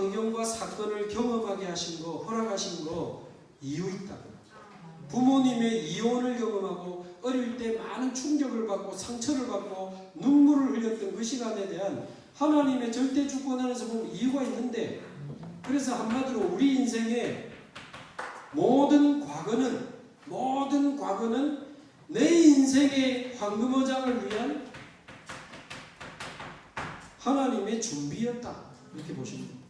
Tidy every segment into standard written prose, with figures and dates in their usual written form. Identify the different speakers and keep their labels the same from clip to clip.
Speaker 1: 환경과 사건을 경험하게 하신 거, 허락하신 거 이유 있다. 부모님의 이혼을 경험하고 어릴 때 많은 충격을 받고 상처를 받고 눈물을 흘렸던 그 시간에 대한 하나님의 절대 주권 안에서 보면 이유가 있는데, 그래서 한마디로 우리 인생의 모든 과거는 내 인생의 황금어장을 위한 하나님의 준비였다, 이렇게 보시면 됩니다.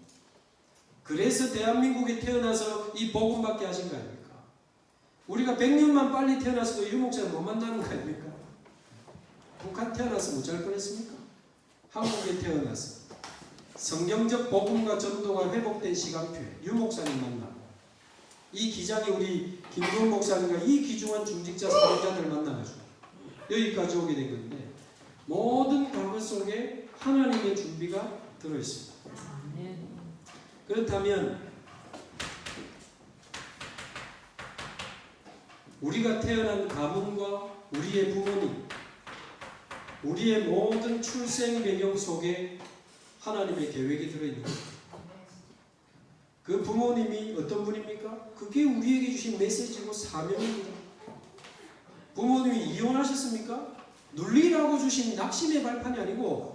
Speaker 1: 그래서 대한민국에 태어나서 이 복음받게 하신 거 아닙니까? 우리가 100년만 빨리 태어났어도 유 목사를 못 만나는 거 아닙니까? 북한 태어나서 못 잘 뻔했습니까? 한국에 태어나서 성경적 복음과 전도가 회복된 시간표에 유 목사님 만나고, 이 기장이 우리 김도훈 목사님과 이 귀중한 중직자 사역자들 만나가지고 여기까지 오게 된 건데, 모든 과거 속에 하나님의 준비가 들어있습니다. 그렇다면 우리가 태어난 가문과 우리의 부모님, 우리의 모든 출생 배경 속에 하나님의 계획이 들어있는 겁니다. 그 부모님이 어떤 분입니까? 그게 우리에게 주신 메시지고 사명입니다. 부모님이 이혼하셨습니까? 눌리라고 주신 낙심의 발판이 아니고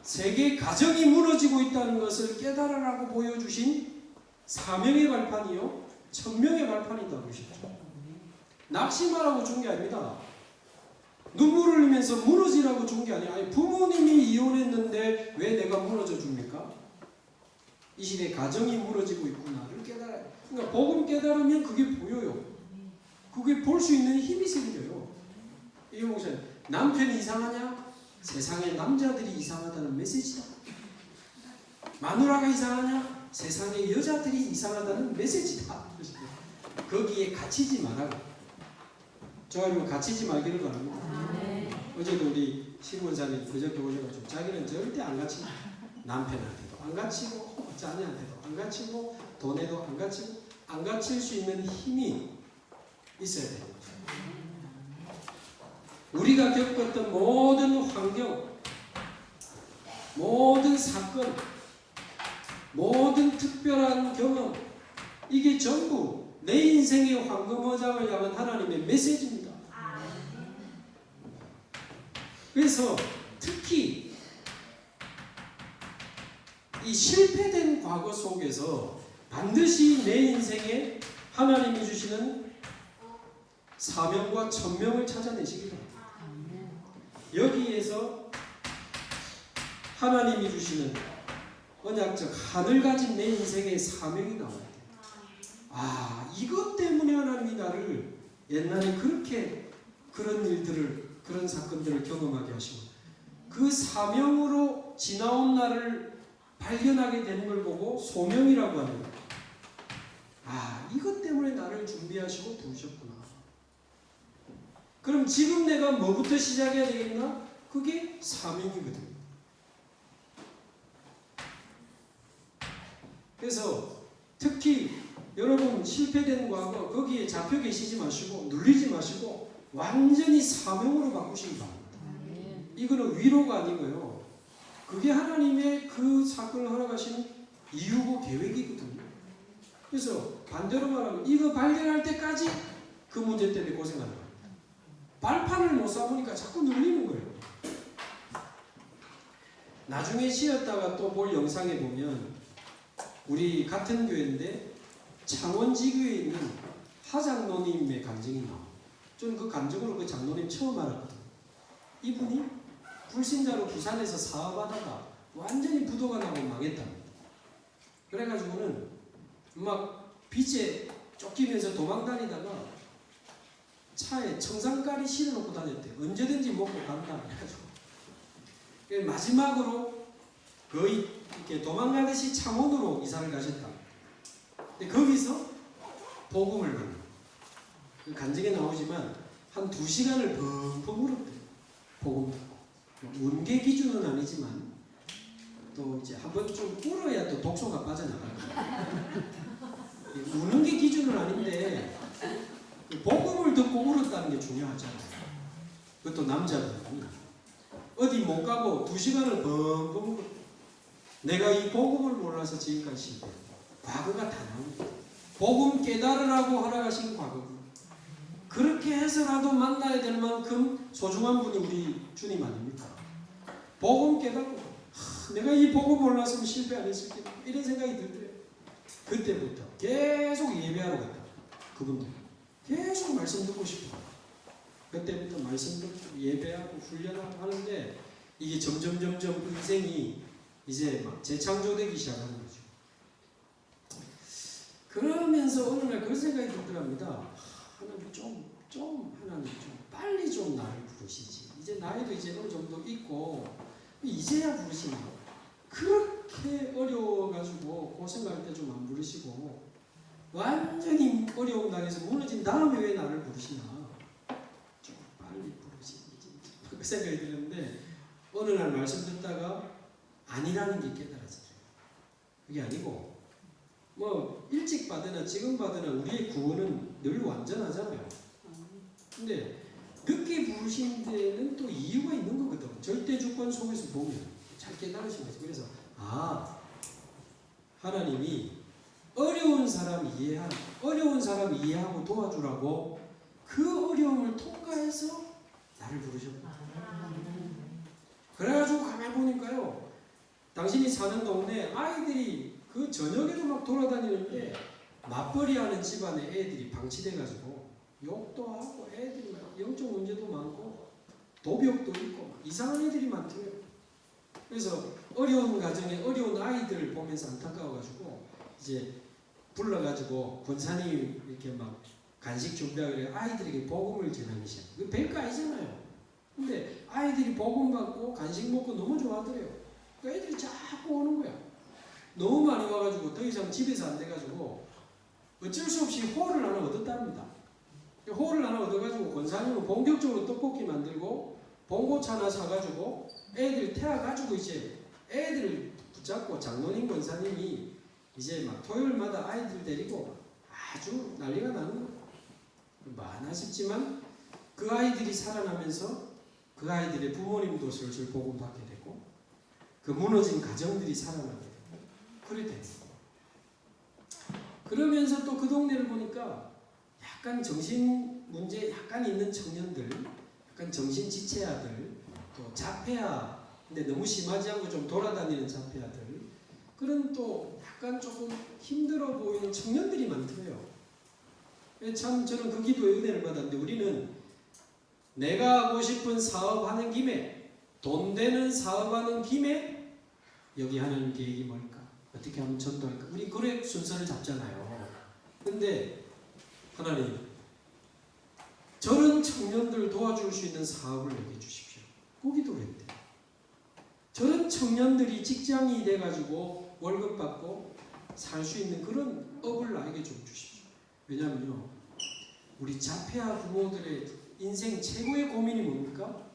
Speaker 1: 세계 가정이 무너지고 있다는 것을 깨달으라고 보여주신 사명의 발판이요, 천명의 발판이다 그러셨죠. 낙심하라고 준 게 아닙니다. 눈물을 흘리면서 무너지라고 준 게 아니에요. 아니, 부모님이 이혼했는데 왜 내가 무너져 줍니까? 이 시대에 가정이 무너지고 있구나를 깨달아요. 그러니까 복음 깨달으면 그게 보여요. 그게 볼 수 있는 힘이 생겨요. 이 목사님, 남편이 이상하냐? 세상에 남자들이 이상하다는 메시지다. 마누라가 이상하냐? 세상에 여자들이 이상하다는 메시지다. 거기에 갇히지 말라고. 저하고 갇히지 말기를 바랍니다. 어제도 우리 시부원사님 그저께 오셔가지고 자기는 절대 안 갇힌다. 남편한테도 안 갇히고 자녀한테도 안 갇히고 돈에도 안 갇히고 안 갇힐 수 있는 힘이 있어야 됩니다. 우리가 겪었던 모든 환경, 모든 사건, 모든 특별한 경험, 이게 전부 내 인생의 황금어장을 향한 하나님의 메시지입니다. 그래서 특히 이 실패된 과거 속에서 반드시 내 인생에 하나님이 주시는 사명과 천명을 찾아내시기 바랍니다. 여기에서 하나님이 주시는 언약적 하늘 가진 내 인생의 사명이 나와요. 아, 이것 때문에 하나님이 나를 옛날에 그렇게 그런 일들을, 그런 사건들을 경험하게 하시고 그 사명으로 지나온 나를 발견하게 되는 걸 보고 소명이라고 하는 거예요. 아, 이것 때문에 나를 준비하시고 부르셨구나. 그럼 지금 내가 뭐부터 시작해야 되겠나? 그게 사명이거든요. 그래서 특히 여러분 실패된 과거 거기에 잡혀 계시지 마시고 눌리지 마시고 완전히 사명으로 바꾸시기 바랍니다. 이거는 위로가 아니고요. 그게 하나님의 그 사건을 허락하시는 이유고 계획이거든요. 그래서 반대로 말하면 이거 발견할 때까지 그 문제 때문에 고생하는 거예요. 발판을 못 쌓으니까 자꾸 눌리는 거예요. 나중에 쉬었다가 또 볼 영상에 보면 우리 같은 교회인데 창원지교에 있는 하장로님의 간증이 나와요. 저는 그 간증으로 그 장로님 처음 알았거든요. 이분이 불신자로 부산에서 사업하다가 완전히 부도가 나고 망했답니다. 그래가지고는 막 빚에 쫓기면서 도망다니다가 차에 청산가리 실어놓고 다녔대요. 언제든지 먹고 간다. 그래가지고 마지막으로 거의 이렇게 도망가듯이 창원으로 이사를 가셨다. 근데 거기서 복음을 만나. 그 간증에 나오지만 한 2시간을 펑펑 울었대요. 복음 듣고. 운계 기준은 아니지만 또 이제 한번 좀 울어야 또 독소가 빠져나가요. 우는 게 기준은 아닌데 복음을 듣고 울었다는 게 중요하잖아요. 그것도 남자분이 어디 못 가고 2시간을 펑펑 울었대요. 내가 이 복음을 몰라서 나서 지금까지 실패. 과거가 다 나옵니다. 복음 깨달으라고 허락하신 과거. 그렇게 해서라도 만나야 될 만큼 소중한 분이 우리 주님 아닙니까? 복음 깨닫고 내가 이 복음 몰랐으면 실패 안 했을 텐데 이런 생각이 들더래요. 그때부터 계속 예배하러 갔다. 그분들 계속 말씀 듣고 싶어. 그때부터 말씀 듣고 예배하고 훈련하고 하는데 이게 점점 인생이 이제 막 재창조되기 시작하는 거죠. 그러면서 어느 날 그런 생각이 들더랍니다. 하나님 하나님 좀 빨리 좀 나를 부르시지. 이제 나이도 이제 어느 정도 있고 이제야 부르시나. 그렇게 어려워가지고 고생할 때 좀 안 부르시고 완전히 어려움 당해서 무너진 다음에 왜 나를 부르시나. 좀 빨리 부르시지. 그 생각이 드는데 어느 날 말씀 듣다가 아니라는 게 깨달아져요. 그게 아니고 뭐 일찍 받으나 지금 받으나 우리의 구원은 늘 완전하잖아요. 근데 늦게 부르신 데는 또 이유가 있는 거거든. 절대 주권 속에서 보면 잘 깨달으신 거죠. 그래서 하나님이 어려운 사람 이해하고 도와주라고 그 어려움을 통과해서 나를 부르셨구나. 그래가지고 가만히 보니까요. 당신이 사는 동네 아이들이 그 저녁에도 막 돌아다니는데 맞벌이 하는 집안에 애들이 방치돼가지고 욕도 하고 애들이 막 영적 문제도 많고 도벽도 있고 막 이상한 애들이 많더래요. 그래서 어려운 가정에 어려운 아이들 보면서 안타까워가지고 이제 불러가지고 권사님 이렇게 막 간식 준비하고 아이들에게 복음을 전하기 시작. 그 별거 아니잖아요. 근데 아이들이 복음 받고 간식 먹고 너무 좋아하더래요. 그 애들이 자꾸 오는 거야. 너무 많이 와가지고 더 이상 집에서 안 돼가지고 어쩔 수 없이 홀을 하나 얻었답니다. 홀을 하나 얻어가지고 권사님은 본격적으로 떡볶이 만들고 봉고차 하나 사가지고 애들 태워가지고 이제 애들을 붙잡고 장로님 권사님이 이제 막 토요일마다 아이들 데리고 아주 난리가 나는 거예요. 많아 싶지만 그 아이들이 살아나면서 그 아이들의 부모님도 슬슬 복음 받게 되고 그 무너진 가정들이 살아나게 되고 그래 됐어요. 그러면서 또 그 동네를 보니까 약간 정신 문제 약간 있는 청년들, 약간 정신 지체아들, 또 자폐아, 근데 너무 심하지 않고 좀 돌아다니는 자폐아들, 그런 또 약간 조금 힘들어 보이는 청년들이 많더래요. 참 저는 그 기도의 은혜를 받았는데 우리는 내가 하고 싶은 사업하는 김에 돈 되는 사업하는 김에 여기 하나님 계획이 뭘까? 어떻게 하면 전도할까? 우리 그래 순서를 잡잖아요. 근데 하나님 저런 청년들 도와줄 수 있는 사업을 여기 주십시오. 거기도 그랬대. 저런 청년들이 직장이 돼가지고 월급 받고 살 수 있는 그런 업을 나에게 좀 주십시오. 왜냐면요, 우리 자폐아 부모들의 인생 최고의 고민이 뭡니까?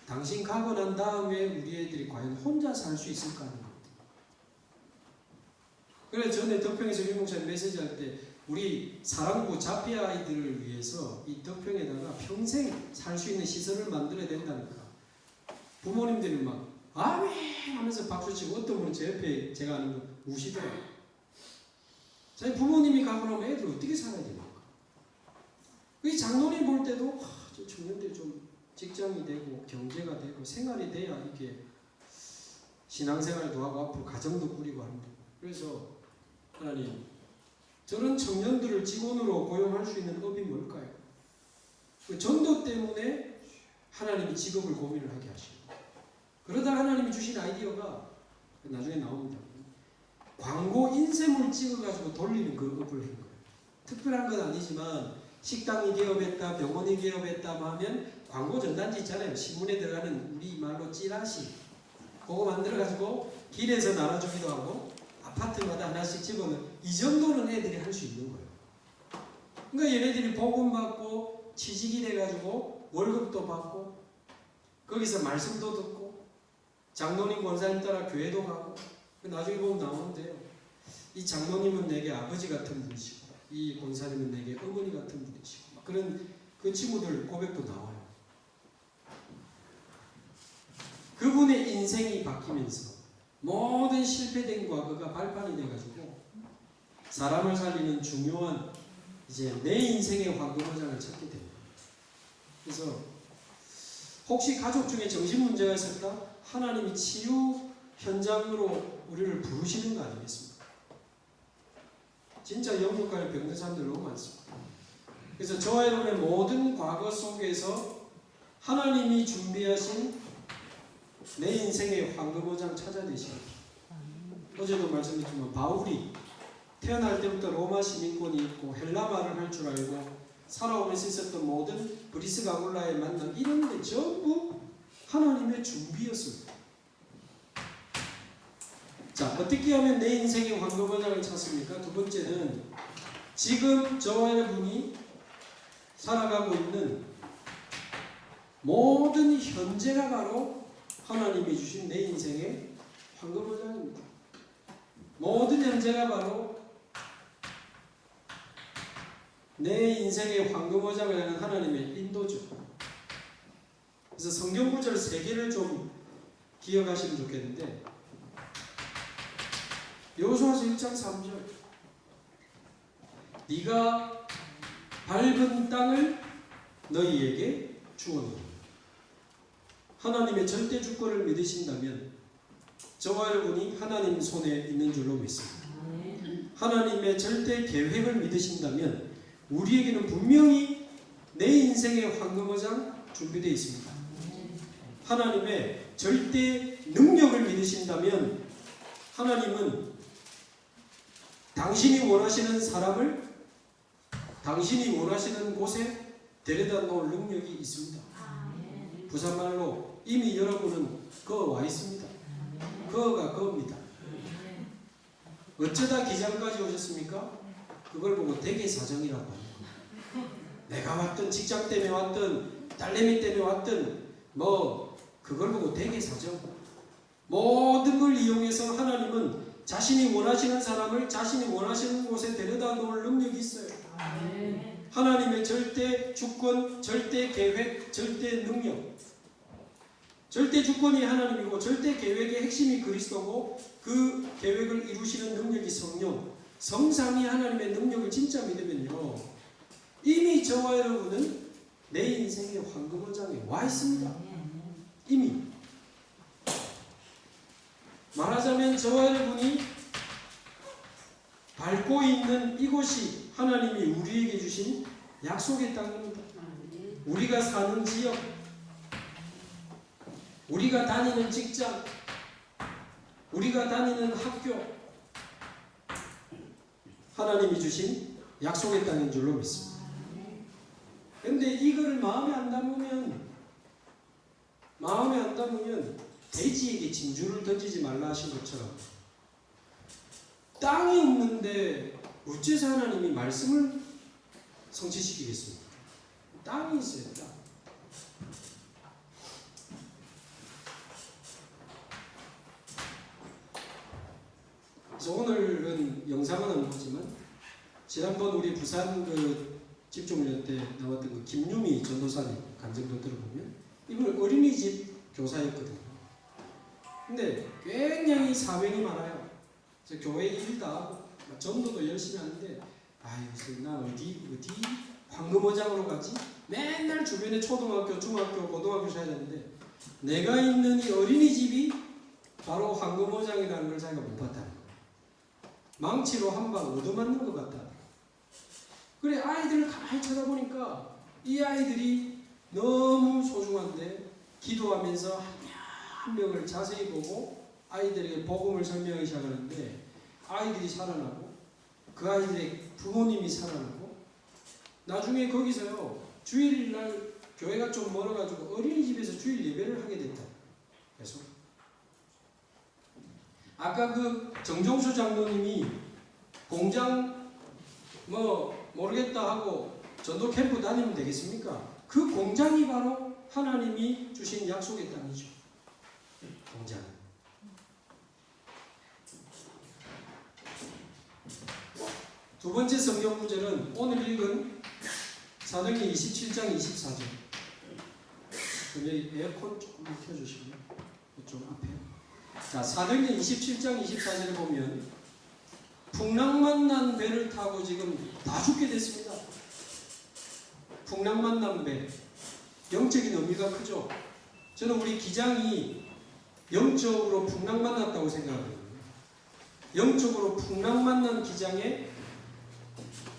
Speaker 1: 당신 가고 난 다음에 우리 애들이 과연 혼자 살 수 있을까 하는 겁니다. 그래서 전에 덕평에서 유목사님 메시지 할 때 우리 사랑부 자폐아 아이들을 위해서 이 덕평에다가 평생 살 수 있는 시설을 만들어야 된다니까. 부모님들이 막 아멘 하면서 박수치고 어떤 분은 제 옆에 제가 아는 분 우시더라고요. 자기 부모님이 가고 나면 애들 어떻게 살아야 됩니까? 그 장로님 볼 때도 저 청년들이 좀 직장이 되고 경제가 되고 생활이 돼야 이게 신앙생활도 하고 앞으로 가정도 꾸리고 하는데, 그래서 하나님 저런 청년들을 직원으로 고용할 수 있는 업이 뭘까요? 그 전도 때문에 하나님이 직업을 고민을 하게 하시고, 그러다 하나님이 주신 아이디어가 나중에 나옵니다. 광고 인쇄물 찍어가지고 돌리는 그 업을 한 거예요. 특별한 건 아니지만 식당이 개업했다, 병원이 개업했다 하면 광고 전단지 있잖아요. 신문에 들어가는 우리 말로 찌라시, 그거 만들어가지고 길에서 나눠주기도 하고 아파트마다 하나씩 집어넣는, 이 정도는 애들이 할 수 있는 거예요. 그러니까 얘네들이 복음 받고 취직이 돼가지고 월급도 받고 거기서 말씀도 듣고 장로님 권사님 따라 교회도 가고, 나중에 보면 나오는데요. 이 장로님은 내게 아버지 같은 분이시고 이 권사님은 내게 어머니 같은 분이시고 그런 그 친구들 고백도 나와요. 그분의 인생이 바뀌면서 모든 실패된 과거가 발판이 돼가지고 사람을 살리는 중요한 이제 내 인생의 황금어장을 찾게 됩니다. 그래서 혹시 가족 중에 정신 문제가 있었다? 하나님이 치유 현장으로 우리를 부르시는 거 아니겠습니까? 진짜 영육간에 병든 사람들 너무 많습니다. 그래서 저와 여러분의 모든 과거 속에서 하나님이 준비하신 내 인생의 황금어장 찾아내시는, 어제도 말씀드렸지만 바울이 태어날 때부터 로마 시민권이 있고 헬라말을 할 줄 알고 살아오면서 있었던 모든 브리스 가굴라의 만남, 이런 게 전부 하나님의 준비였습니다. 자, 어떻게 하면 내 인생의 황금어장을 찾습니까? 두 번째는 지금 저와 여러분이 살아가고 있는 모든 현재가 바로 하나님이 주신 내 인생의 황금어장입니다. 모든 현재가 바로 내 인생의 황금어장을 하는 하나님의 인도죠. 그래서 성경 구절 3개를 좀 기억하시면 좋겠는데, 여호수아서 1장 3절, 네가 밟은 땅을 너희에게 주었노라. 하나님의 절대 주권을 믿으신다면 저와 여러분이 하나님 손에 있는 줄로 믿습니다. 하나님의 절대 계획을 믿으신다면 우리에게는 분명히 내 인생의 황금어장 준비되어 있습니다. 하나님의 절대 능력을 믿으신다면 하나님은 당신이 원하시는 사람을 당신이 원하시는 곳에 데려다 놓을 능력이 있습니다. 부산말로 이미 여러분은 거 와 있습니다. 거가 겁니다. 어쩌다 기장까지 오셨습니까? 그걸 보고 대개사정이라고 합니다. 내가 왔든 직장 때문에 왔든 딸내미 때문에 왔든 그걸 보고 대개사정. 모든 걸 이용해서 하나님은 자신이 원하시는 사람을 자신이 원하시는 곳에 데려다 놓을 능력이 있어요. 하나님의 절대 주권, 절대 계획, 절대 능력. 절대 주권이 하나님이고 절대 계획의 핵심이 그리스도고 그 계획을 이루시는 능력이 성령. 성삼위 하나님의 능력을 진짜 믿으면요, 이미 저와 여러분은 내 인생의 황금어장에 와 있습니다. 이미. 말하자면 저와 여러분이 밟고 있는 이곳이 하나님이 우리에게 주신 약속의 땅입니다. 우리가 사는 지역, 우리가 다니는 직장, 우리가 다니는 학교, 하나님이 주신 약속의 땅인 줄로 믿습니다. 그런데 이걸 마음에 안 담으면 돼지에게 진주를 던지지 말라 하신 것처럼 땅이 없는데 어째서 하나님이 말씀을 성취시키겠습니까? 땅이 있어요. 땅. 그래서 오늘은 영상은 안 보지만 지난번 우리 부산 그 집중훈련 때 나왔던 그 김유미 전도사님 간증도 들어보면 이분은 어린이집 교사였거든요. 근데 굉장히 사명이 많아요. 교회 일도 하고 전도도 열심히 하는데 나 어디 황금어장으로 가지? 맨날 주변에 초등학교, 중학교, 고등학교 사야 되는데 내가 있는 이 어린이집이 바로 황금어장이라는 걸 자기가 못 봤다는 거예요. 망치로 한 방 얻어맞는 것 같다. 그래, 아이들을 가만히 쳐다보니까 이 아이들이 너무 소중한데 기도하면서 한 명을 자세히 보고 아이들에게 복음을 설명하기 시작하는데 아이들이 살아나고 그 아이들의 부모님이 살아나고 나중에 거기서요, 주일날 교회가 좀 멀어가지고 어린이집에서 주일 예배를 하게 됐다. 계속. 아까 그 정종수 장로님이 공장 모르겠다 하고 전도 캠프 다니면 되겠습니까? 그 공장이 바로 하나님이 주신 약속의 땅이죠. 공장. 두 번째 성경 구절은 오늘 읽은 사도행전 27장 24절. 여기 에어컨 조금 켜주시고요. 이쪽 앞에. 자, 사도행전 27장 24절에 보면 풍랑만 난 배를 타고 지금 다 죽게 됐습니다. 풍랑만 난 배. 영적인 의미가 크죠. 저는 우리 기장이 영적으로 풍랑만 났다고 생각합니다. 영적으로 풍랑만 난 기장에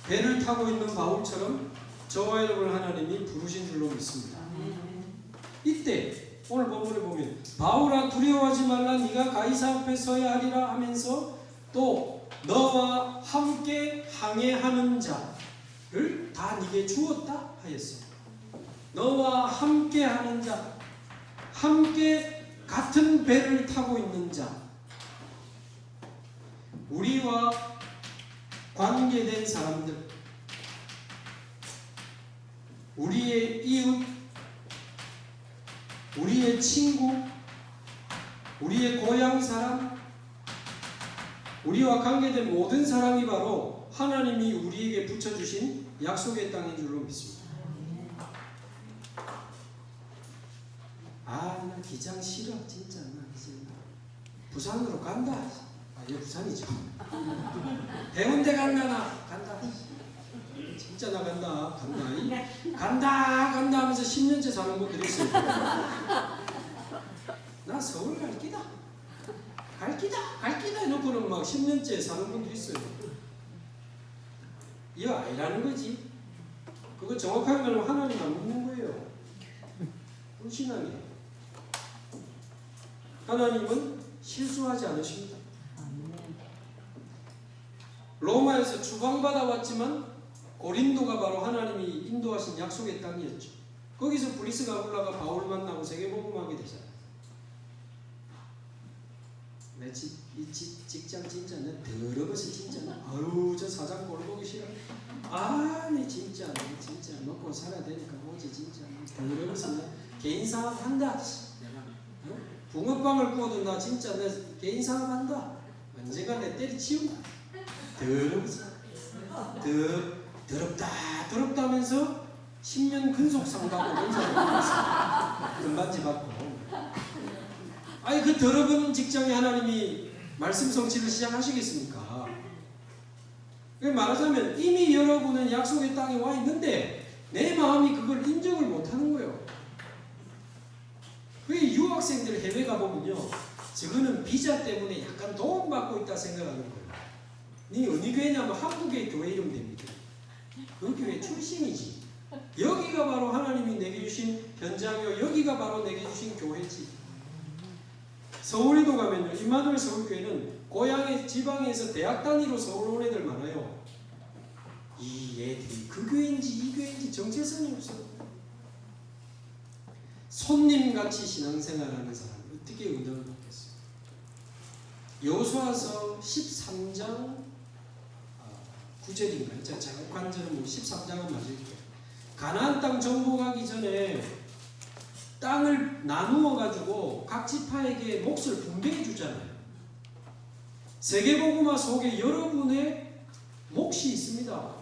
Speaker 1: 배를 타고 있는 바울처럼 저와 여러분을 하나님이 부르신 줄로 믿습니다. 이때 오늘 본문에 보면 바울아 두려워하지 말라 네가 가이사 앞에 서야 하리라 하면서 또 너와 함께 항해하는 자를 다 네게 주었다 하였어. 너와 함께 하는 자, 함께 같은 배를 타고 있는 자, 우리와 관계된 사람들, 우리의 이웃, 우리의 친구, 우리의 고향 사람, 우리와 관계된 모든 사람이 바로 하나님이 우리에게 붙여주신 약속의 땅인 줄로 믿습니다. 아, 나 기장 싫어. 진짜 나 이제 부산으로 간다. 아, 이거 부산이죠. 해운대 간다. 간다. 진짜 나 간다. 간다 하면서 10년째 사는 분들이 있어요. 나 서울 갈 기다 해놓고는 막 10년째 사는 분들이 있어요. 이거 아니라는 거지. 그거 정확하게 말하면 하나님 안 믿는 거예요. 불신앙이에요. 하나님은 실수하지 않으십니다. 로마에서 추방받아 왔지만 고린도가 바로 하나님이 인도하신 약속의 땅이었죠. 거기서 브리스가 올라가 바울 만나고 세계복음하게 되잖아요. 내 직장 진짜 내 더러워서 진짜 아유 저 사장 꼴 보기 싫어. 아니 진짜 먹고 살아야 되니까 뭐지 진짜 더러워서 개인 사업 한다. 내가 붕어빵을 구워도 나 진짜 내 개인 사업 한다. 언젠가 내 때리치운다. 더러워서 더럽다 하면서 10년 근속상 받고 연사를 금반지 받고. 아니 그 더러운 직장에 하나님이 말씀 성취를 시작하시겠습니까? 말하자면 이미 여러분은 약속의 땅에 와 있는데 내 마음이 그걸 인정을 못하는 거예요. 그게 유학생들 해외 가보면요, 저거는 비자 때문에 약간 도움받고 있다 생각하는 거예요. 니 어디 교회냐면 한국의 교회 이름 됩니다. 그 교회 출신이지. 여기가 바로 하나님이 내게 주신 현장이요, 여기가 바로 내게 주신 교회지. 서울에도 가면요, 임마누엘 서울교회는 고향의 지방에서 대학 단위로 서울 온 애들 많아요. 이 애들이 그 교회인지 이 교회인지 정체성이 없어요. 손님같이 신앙생활하는 사람이 어떻게 은혜를 받겠어요? 여호수아서 13장 9절인가요? 제가 정확한 절은 13장은 맞을 거예요. 가나안 땅 정복하기 전에 땅을 나누어 가지고 각 지파에게 몫을 분배해 주잖아요. 세계복음화 속에 여러분의 몫이 있습니다.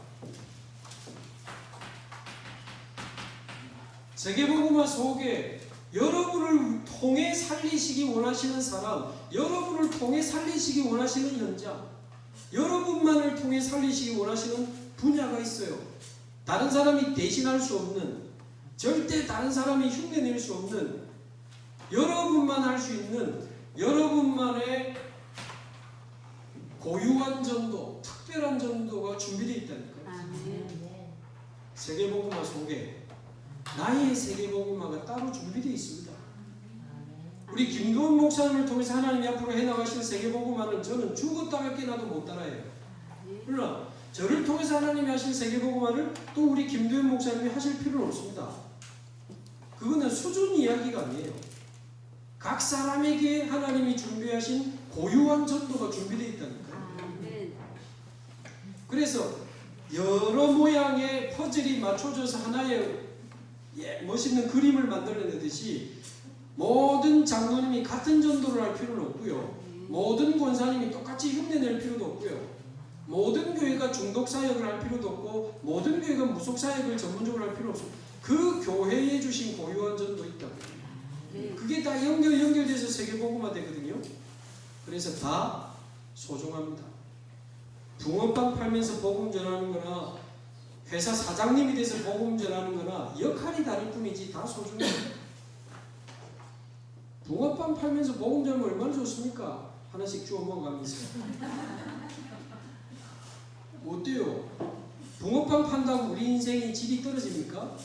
Speaker 1: 세계복음화 속에 여러분을 통해 살리시기 원하시는 사람, 여러분을 통해 살리시기 원하시는 현장, 여러분만을 통해 살리시기 원하시는 분야가 있어요. 다른 사람이 대신할 수 없는, 절대 다른 사람이 흉내낼 수 없는, 여러분만 할 수 있는 여러분만의 고유한 전도, 특별한 전도가 준비되어 있다니까요. 세계복음화 속에 나의 세계복음화가 따로 준비되어 있습니다. 우리 김도원 목사님을 통해서 하나님이 앞으로 해나가실 세계복음화는 저는 죽었다 몇 개나도 못 따라해요. 그러나 저를 통해서 하나님이 하실 세계복음화를 또 우리 김도원 목사님이 하실 필요는 없습니다. 그거는 수준 이야기가 아니에요. 각 사람에게 하나님이 준비하신 고유한 전도가 준비되어 있다니까요. 그래서 여러 모양의 퍼즐이 맞춰져서 하나의 멋있는 그림을 만들어내듯이 모든 장로님이 같은 전도를 할 필요는 없고요. 모든 권사님이 똑같이 흉내낼 필요도 없고요. 모든 교회가 중독 사역을 할 필요도 없고 모든 교회가 무속 사역을 전문적으로 할 필요 없습니다. 그 교회에 주신 고유한 전도 있다고. 그게 다 연결돼서 세계복음화 되거든요. 그래서 다 소중합니다. 붕어빵 팔면서 복음 전하는 거나 회사 사장님이 돼서 복음 전하는 거나 역할이 다를 뿐이지 다 소중해요. 붕어빵 팔면서 복음 전하면 얼마나 좋습니까? 하나씩 주워 먹어가면서. 어때요? 붕어빵 판다고 우리 인생이 질이 떨어집니까?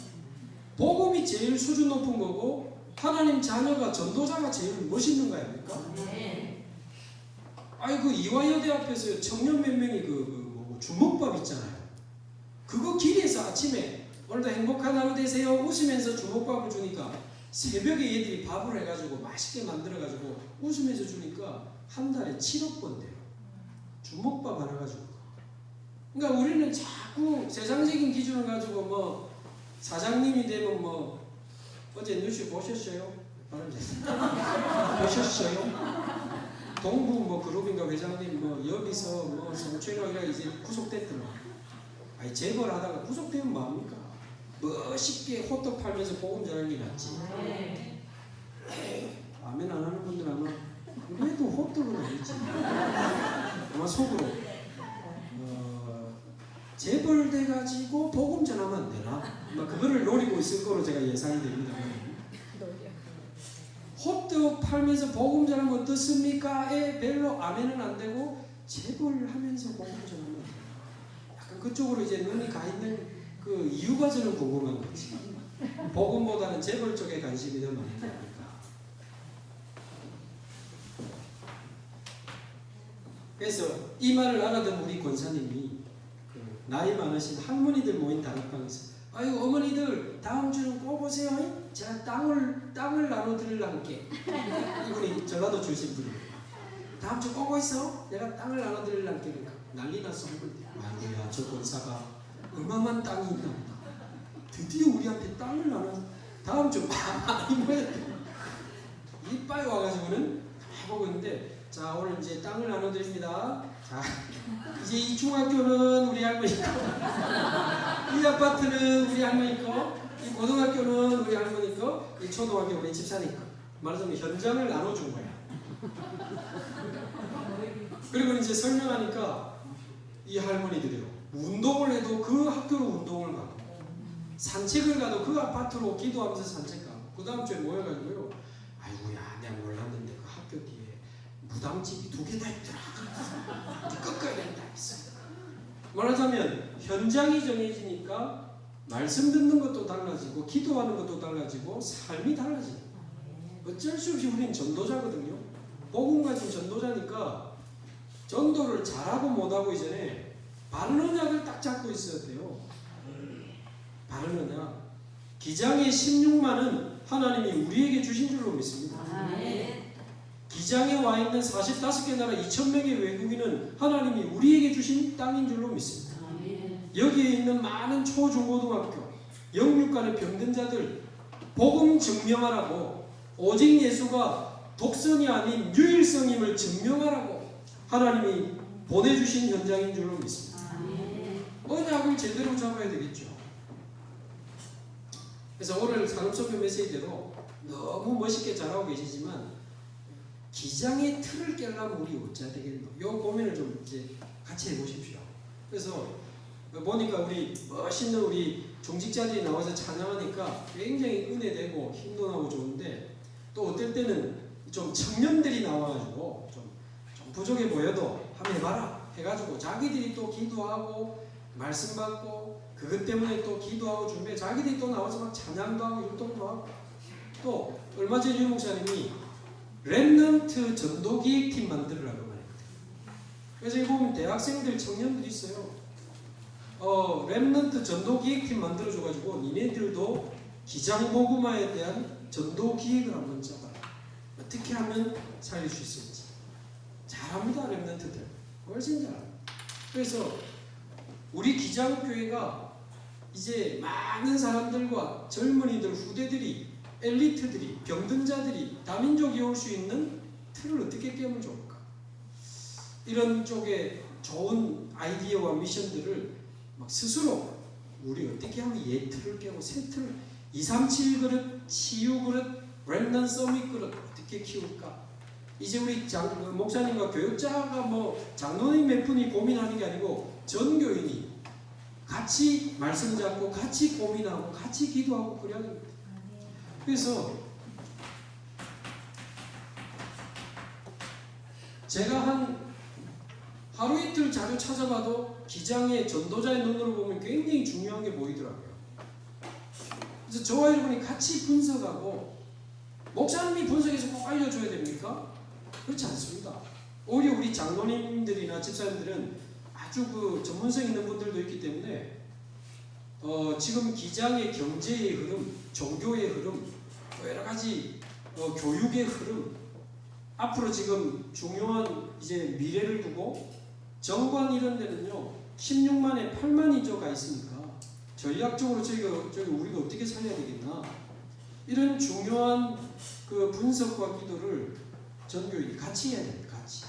Speaker 1: 복음이 제일 수준 높은 거고 하나님 자녀가 전도자가 제일 멋있는 거 아닙니까? 아이 그 이화여대 앞에서 청년 몇 명이 주먹밥 있잖아요. 그거 길에서 아침에 오늘도 행복한 하루 되세요 웃으면서 주먹밥을 주니까 새벽에 얘들이 밥을 해가지고 맛있게 만들어가지고 웃으면서 주니까 한 달에 7억 번 돼요. 주먹밥 하나 가지고. 그러니까 우리는 자꾸 세상적인 기준을 가지고 뭐 사장님이 되면 뭐 어제 뉴스 보셨어요? 보셨어요? 동부 뭐 그룹인가 회장님 뭐 여기서 뭐 성추행하기가 이제 구속됐더라. 아니 재벌하다가 구속되면 뭐합니까? 멋있게 호떡 팔면서 복음 전하는 게 낫지. 아멘 안 하는 분들 아마 그래도 호떡은 아니지. 아마 속으로 재벌 돼가지고 복음 전하면 안 되나? 아마 그거를 노리고 있을 거로 제가 예상이 됩니다. 호떡 팔면서 복음 전하면 어떻습니까?에 별로 아멘은 안 되고 재벌 하면서 복음 전하면 안 돼요. 약간 그쪽으로 이제 눈이 가 있는 그 이유가 저는 궁금한 거지. 복음보다는 재벌 쪽에 관심이 더 많이 되니까. 그래서 이 말을 알아듣는 우리 권사님이 그 나이 많으신 할머니들 모인 다락방에서 아유 어머니들 다음 주는 꼭 오세요. 제가 땅을 나눠드릴란께. 이분이 전라도 출신 분이에요. 다음 주 꼭 오이소. 내가 땅을 나눠드릴란께. 그러니까 난리 났어. 아이고야 저 권사가 어마어마한 땅이 있나 보다. 드디어 우리 앞에 땅을 나눠. 다음 주 많이 모였대. 이빨 와가지고는 다 보고 있는데 자 오늘 이제 땅을 나눠드립니다. 자 이제 이 중학교는 우리 할머니 거, 이 아파트는 우리 할머니 거, 이 고등학교는 우리 할머니 거, 이 초등학교 우리 집사님 거. 말하자면 현장을 나눠준 거야. 그리고 이제 설명하니까 이 할머니들이요 운동을 해도 그 학교로 운동을 가고 산책을 가도 그 아파트로 기도하면서 산책 가고 그 다음 주에 모여가지고요 아이고야 내가 몰랐는데 그 학교 뒤에 무당집이 2개 다 있더라. 꺾어야 된다 했어. 말하자면 현장이 정해지니까 말씀 듣는 것도 달라지고 기도하는 것도 달라지고 삶이 달라지는 거예요. 어쩔 수 없이 우리는 전도자거든요. 복음 가진 전도자니까 전도를 잘하고 못하고 이전에 바른 언약을 딱 잡고 있어야 돼요. 바른 언약. 기장의 16만은 하나님이 우리에게 주신 줄로 믿습니다. 기장에 와 있는 45개 나라 2,000명의 외국인은 하나님이 우리에게 주신 땅인 줄로 믿습니다. 여기에 있는 많은 초중고등학교, 영육간의 병든 자들 복음 증명하라고 오직 예수가 독선이 아닌 유일성임을 증명하라고 하나님이 보내주신 현장인 줄로 믿습니다. 언약을 제대로 잡아야 되겠죠. 그래서 오늘 산업선교 메시지대로 너무 멋있게 잘하고 계시지만 기장의 틀을 깨려면 우리 어찌해야 되겠노? 이 고민을 좀 이제 같이 해보십시오. 그래서 보니까 우리 멋있는 우리 중직자들이 나와서 찬양하니까 굉장히 은혜되고 힘도 나고 좋은데 또 어떨 때는 좀 청년들이 나와가지고 좀 부족해 보여도 한번 해봐라 해가지고 자기들이 또 기도하고 말씀 받고 그것 때문에 또 기도하고 준비해 자기들이 또 나와서 막 찬양도 하고 율동도 하고 또 얼마 전에 유 목사님이 렘넌트 전도기획팀 만들으라고 말했거든요. 그래서 여기 보면 대학생들 청년들이 있어요. 렘넌트 전도기획팀 만들어줘가지고 니네들도 기장복음화에 대한 전도기획을 한번 짜봐라. 어떻게 하면 살릴 수 있을지. 잘합니다. 렘넌트들 훨씬 잘합니다. 그래서 우리 기장교회가 이제 많은 사람들과 젊은이들 후대들이 엘리트들이 병든 자들이 다민족이 올 수 있는 틀을 어떻게 깨면 좋을까? 이런 쪽에 좋은 아이디어와 미션들을 막 스스로 우리 어떻게 하면 얘 틀을 깨고 새 틀을 237 그릇, 치유 그릇, 렘넌트 서밋 그릇 어떻게 키울까? 이제 우리 목사님과 교육자가 뭐 장로님 몇 분이 고민하는 게 아니고 전교인이 같이 말씀 잡고 같이 고민하고 같이 기도하고 그래야 됩니다. 그래서 제가 한 하루 이틀 자료 찾아봐도 기장의 전도자의 눈으로 보면 굉장히 중요한 게 보이더라고요. 그래서 저와 여러분이 같이 분석하고 목사님이 분석해서 꼭 알려줘야 됩니까? 그렇지 않습니다. 오히려 우리 장로님들이나 집사님들은 아주 그 전문성 있는 분들도 있기 때문에 지금 기장의 경제의 흐름, 종교의 흐름, 또 여러 가지 교육의 흐름, 앞으로 지금 중요한 이제 미래를 두고 정관 이런 데는요 16만에 8만이 가 있으니까 전략적으로 저기 우리가 어떻게 살려야 되겠나, 이런 중요한 그 분석과 기도를 전교인이 같이 해야 됩니다. 같이.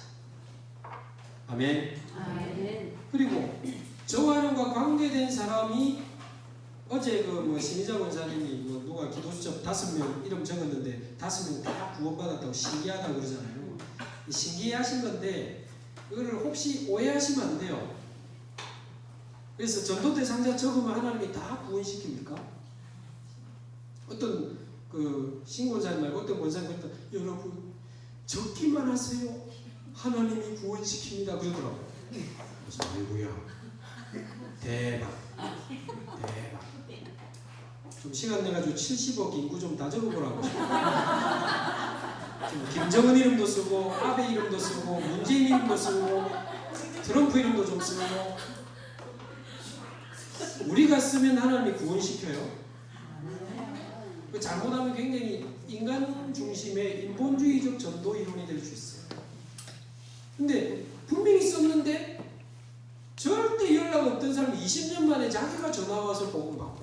Speaker 1: 아멘.
Speaker 2: 아멘.
Speaker 1: 그리고 저와 하나님과 관계된 사람이 어제 그 뭐 신희자 원사님이 뭐 누가 기도수첩 5명 이름 적었는데 5명 다 구원받았다고 신기하다고 그러잖아요. 신기하신 건데 그거를 혹시 오해하시면 안 돼요. 그래서 전도대 상자 적으면 하나님이 다 구원시킵니까? 어떤 그 신권사님 말고 어떤 권사님 같은 여러분 적기만 하세요. 하나님이 구원시킵니다. 그러더라고요. 그래서 아이고야 대박. 좀 시간 내가지고 70억 인구 좀 다 적어보라고. 김정은 이름도 쓰고 아베 이름도 쓰고 문재인 이름도 쓰고 트럼프 이름도 좀 쓰고. 우리가 쓰면 하나님이 구원시켜요. 잘못하면 굉장히 인간 중심의 인본주의적 전도 이론이 될 수 있어요. 근데 분명히 썼는데 절대 연락 없던 사람이 20년 만에 자기가 전화와서 복음받고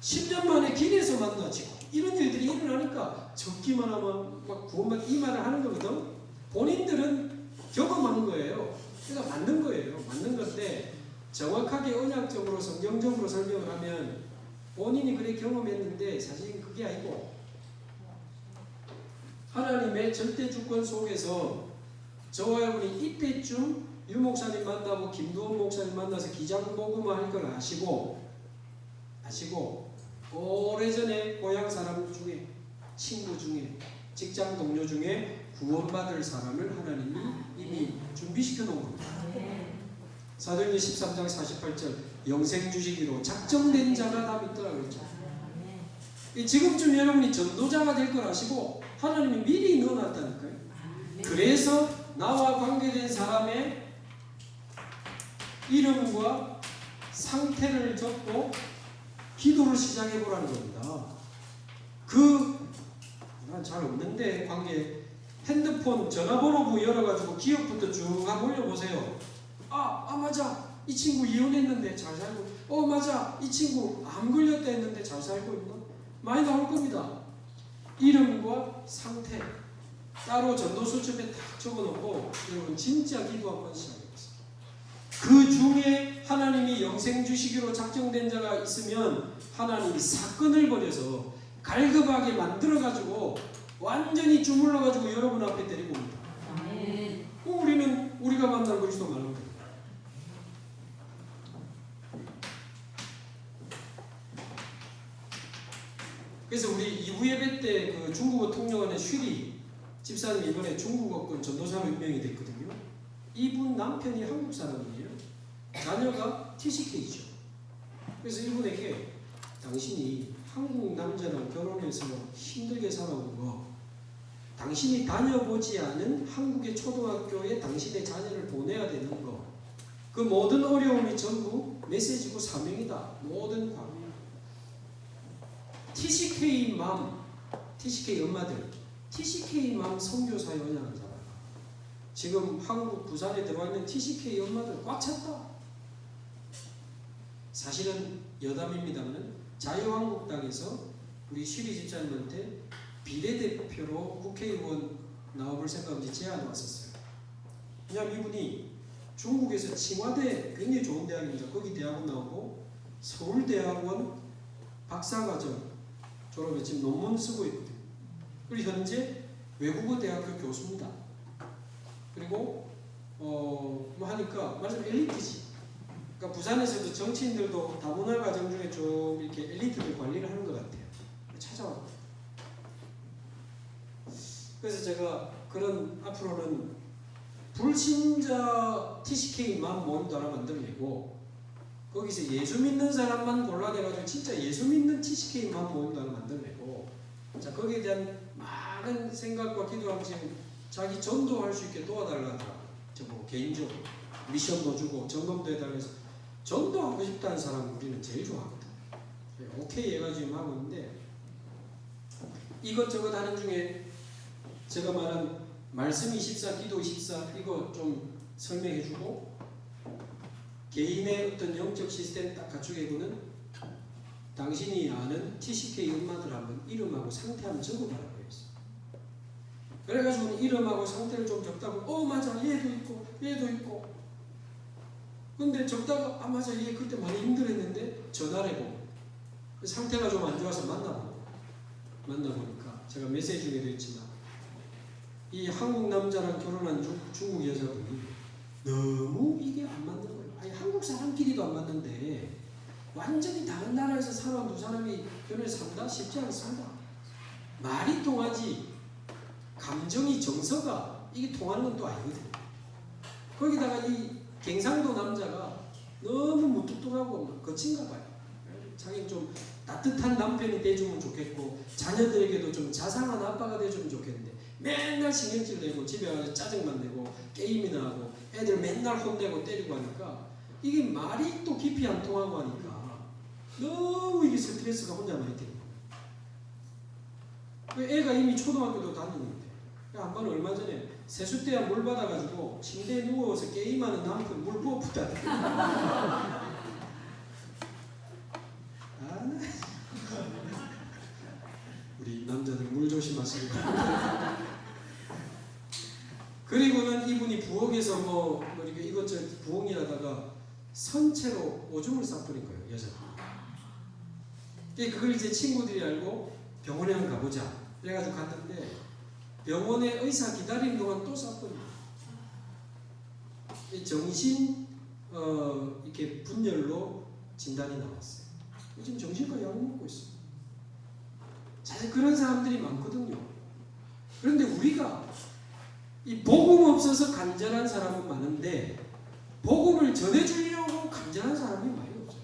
Speaker 1: 10년 만에 길에서 만나지고 이런 일들이 일어나니까 적기만 하면 막 구원받 이 말을 하는 거거든. 본인들은 경험한 거예요. 그러니까 맞는 거예요. 맞는 건데 정확하게 언약적으로 성경적으로 설명을 하면 본인이 그래 경험했는데 사실 그게 아니고 하나님의 절대 주권 속에서 저와 여러분이 이때쯤 유 목사님 만나고 김두원 목사님 만나서 기장복음을 할 걸 아시고 오래전에 고향 사람 중에 친구 중에 직장 동료 중에 구원받을 사람을 하나님이 이미 준비시켜 놓은 겁니다. 사도행전 13장 48절 영생 주시기로 작정된 자가 다 믿더라 그랬죠. 지금쯤 여러분이 전도자가 될 걸 아시고 하나님이 미리 넣어놨다니까요. 그래서 나와 관계된 사람의 이름과 상태를 적고 기도를 시작해 보라는 겁니다. 난 잘 없는데 관계 핸드폰 전화번호부 열어가지고 기억부터 쭉 한번 올려보세요. 맞아 이 친구 이혼했는데 잘 살고, 맞아 이 친구 암 걸렸다 했는데 잘 살고 있나? 많이 나올 겁니다. 이름과 상태 따로 전도수첩에 딱 적어놓고 여러분 진짜 기도 한번 시작해보세요. 그 중에 하나님이 영생 주시기로 작정된 자가 있으면 하나님이 사건을 벌여서 갈급하게 만들어가지고 완전히 주물러가지고 여러분 앞에 데리고 옵니다. 우리가 만난 그리스도 많은 거예요. 그래서 우리 2부 예배 때 그 중국어 통역하는 슈리 집사님 이번에 중국어권 전도사로 임명이 됐거든요. 이분 남편이 한국 사람이에요. 자녀가 TCK죠. 그래서 이분에게 당신이 한국 남자랑 결혼해서 힘들게 살아온 거, 당신이 다녀보지 않은 한국의 초등학교에 당신의 자녀를 보내야 되는 거, 그 모든 어려움이 전부 메시지고 사명이다. 모든 과거. TCK 맘, TCK 엄마들, TCK 맘 선교사의 언약을 잡아라. 지금 한국 부산에 들어와 있는 TCK 엄마들 꽉 찼다. 사실은 여담입니다만 자유한국당에서 우리 슈리 집사님한테 비례대표로 국회의원 나와볼 생각인지 제안이 왔었어요. 왜냐하면 이분이 중국에서 칭화대 굉장히 좋은 대학입니다. 거기 대학원 나오고 서울대학원 박사과정 졸업해 지금 논문 쓰고 있거든요. 그리고 현재 외국어 대학교 교수입니다. 그리고 뭐 하니까 말씀 엘리트지. 그러니까 부산에서도 정치인들도 다문화 가정 중에 좀 이렇게 엘리트들 관리를 하는 것 같아요. 찾아와. 그래서 제가 그런 앞으로는 불신자 TCK만 모임도 하나 만들어내고 거기서 예수 믿는 사람만 골라내가지고 진짜 예수 믿는 TCK만 모임도 하나 만들어내고 자 거기에 대한 많은 생각과 기도하면 지금 자기 전도할 수 있게 도와달라고 뭐 개인적으로 미션도 주고 점검도 해달라고 해서 전도하고 싶다는 사람 우리는 제일 좋아하거든. 오케이 얘가 지금 하고 있는데 이것저것 하는 중에 제가 말한 말씀 24, 기도 24 이거 좀 설명해주고 개인의 어떤 영적 시스템 딱 갖추게고는 당신이 아는 TCK 엄마들 한번 이름하고 상태 한번 적어봐라고 했어. 그래가지고 이름하고 상태를 좀 적다고 맞아 얘도 있고 근데 적다가 맞아 얘 그때 많이 힘들었는데 전화를 해보고 상태가 좀 안 좋아서 만나보니까 제가 메시지 중에도 있지만 이 한국 남자랑 결혼한 중국 여자분이 너무 이게 안 맞는 거예요. 아니 한국 사람끼리도 안 맞는데 완전히 다른 나라에서 살아온 두 사람이 결혼해서 산다? 쉽지 않습니다. 말이 통하지 감정이 정서가 이게 통하는 건 또 아니거든요. 거기다가 이 갱상도 남자가 너무 무뚝뚝하고 거친가 봐요. 자기는 좀 따뜻한 남편이 돼주면 좋겠고 자녀들에게도 좀 자상한 아빠가 돼주면 좋겠는데 맨날 신경질 내고 집에 와서 짜증만 내고 게임이나 하고 애들 맨날 혼내고 때리고 하니까 이게 말이 또 깊이 안 통하고 하니까 너무 이게 스트레스가 혼자 많이 되는 거예요. 애가 이미 초등학교도 다니는데 한 번 얼마 전에 세숫대야 물 받아가지고 침대에 누워서 게임하는 남편 물 부어붓다. 우리 남자들 물 조심하시고. 그리고는 이분이 부엌에서 뭐 이렇게 이것저것 부엌일하다가 선체로 오줌을 싸버린 거예요, 여자가. 그걸 이제 친구들이 알고 병원에 한번 가보자. 그래가지고 갔는데 병원에 의사 기다리는 동안 또 싸버린 거예요. 정신 이렇게 분열로 진단이 나왔어요. 지금 정신과 약을 먹고 있어요. 사실 그런 사람들이 많거든요. 그런데 우리가 이 복음 없어서 간절한 사람은 많은데 복음을 전해주려고 간절한 사람이 많이 없어요.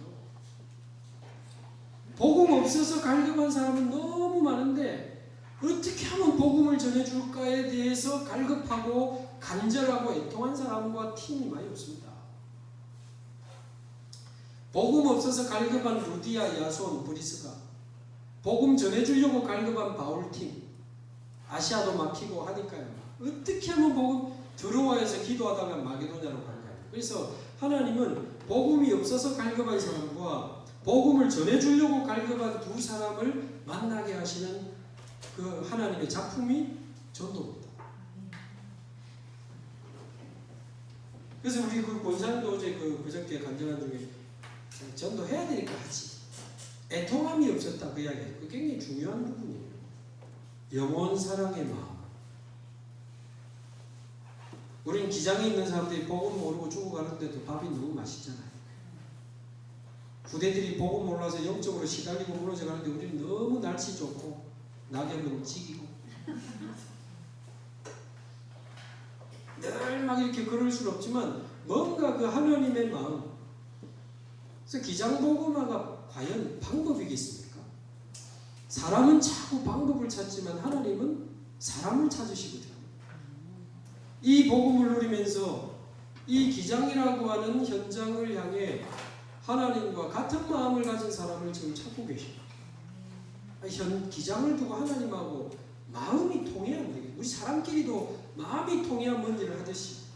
Speaker 1: 복음 없어서 갈급한 사람은 너무 많은데 어떻게 하면 복음을 전해줄까에 대해서 갈급하고 간절하고 애통한 사람과 팀이 많이 없습니다. 복음 없어서 갈급한 루디아, 야손, 브리스가 복음 전해주려고 갈급한 바울팀 아시아도 막히고 하니까요. 어떻게 하면 복음 들어와서 기도하다가 마게도냐로 갈까요? 그래서 하나님은 복음이 없어서 갈급한 사람과 복음을 전해주려고 갈급한 두 사람을 만나게 하시는 그 하나님의 작품이 전도입니다. 그래서 우리 그 권사님도 어제 그저께 간증한 중에 전도해야 되니까 하지. 애통함이 없었다 그 이야기예요. 그게 굉장히 중요한 부분이에요. 영원 사랑의 마음. 우리는 기장에 있는 사람들이 복음 모르고 죽어가는데도 밥이 너무 맛있잖아요. 부대들이 복음 몰라서 영적으로 시달리고 무너져 가는데 우리는 너무 날씨 좋고 낙엽은 지기고 늘 막 이렇게 그럴 수는 없지만 뭔가 그 하나님의 마음. 그래서 기장복음화가 과연 방법이겠습니까? 사람은 자꾸 방법을 찾지만 하나님은 사람을 찾으시거든요. 이 복음을 누리면서 이 기장이라고 하는 현장을 향해 하나님과 같은 마음을 가진 사람을 지금 찾고 계십니다. 기장을 두고 하나님하고 마음이 통해야 안 되겠죠. 우리 사람끼리도 마음이 통해야 뭔 일을 하듯이.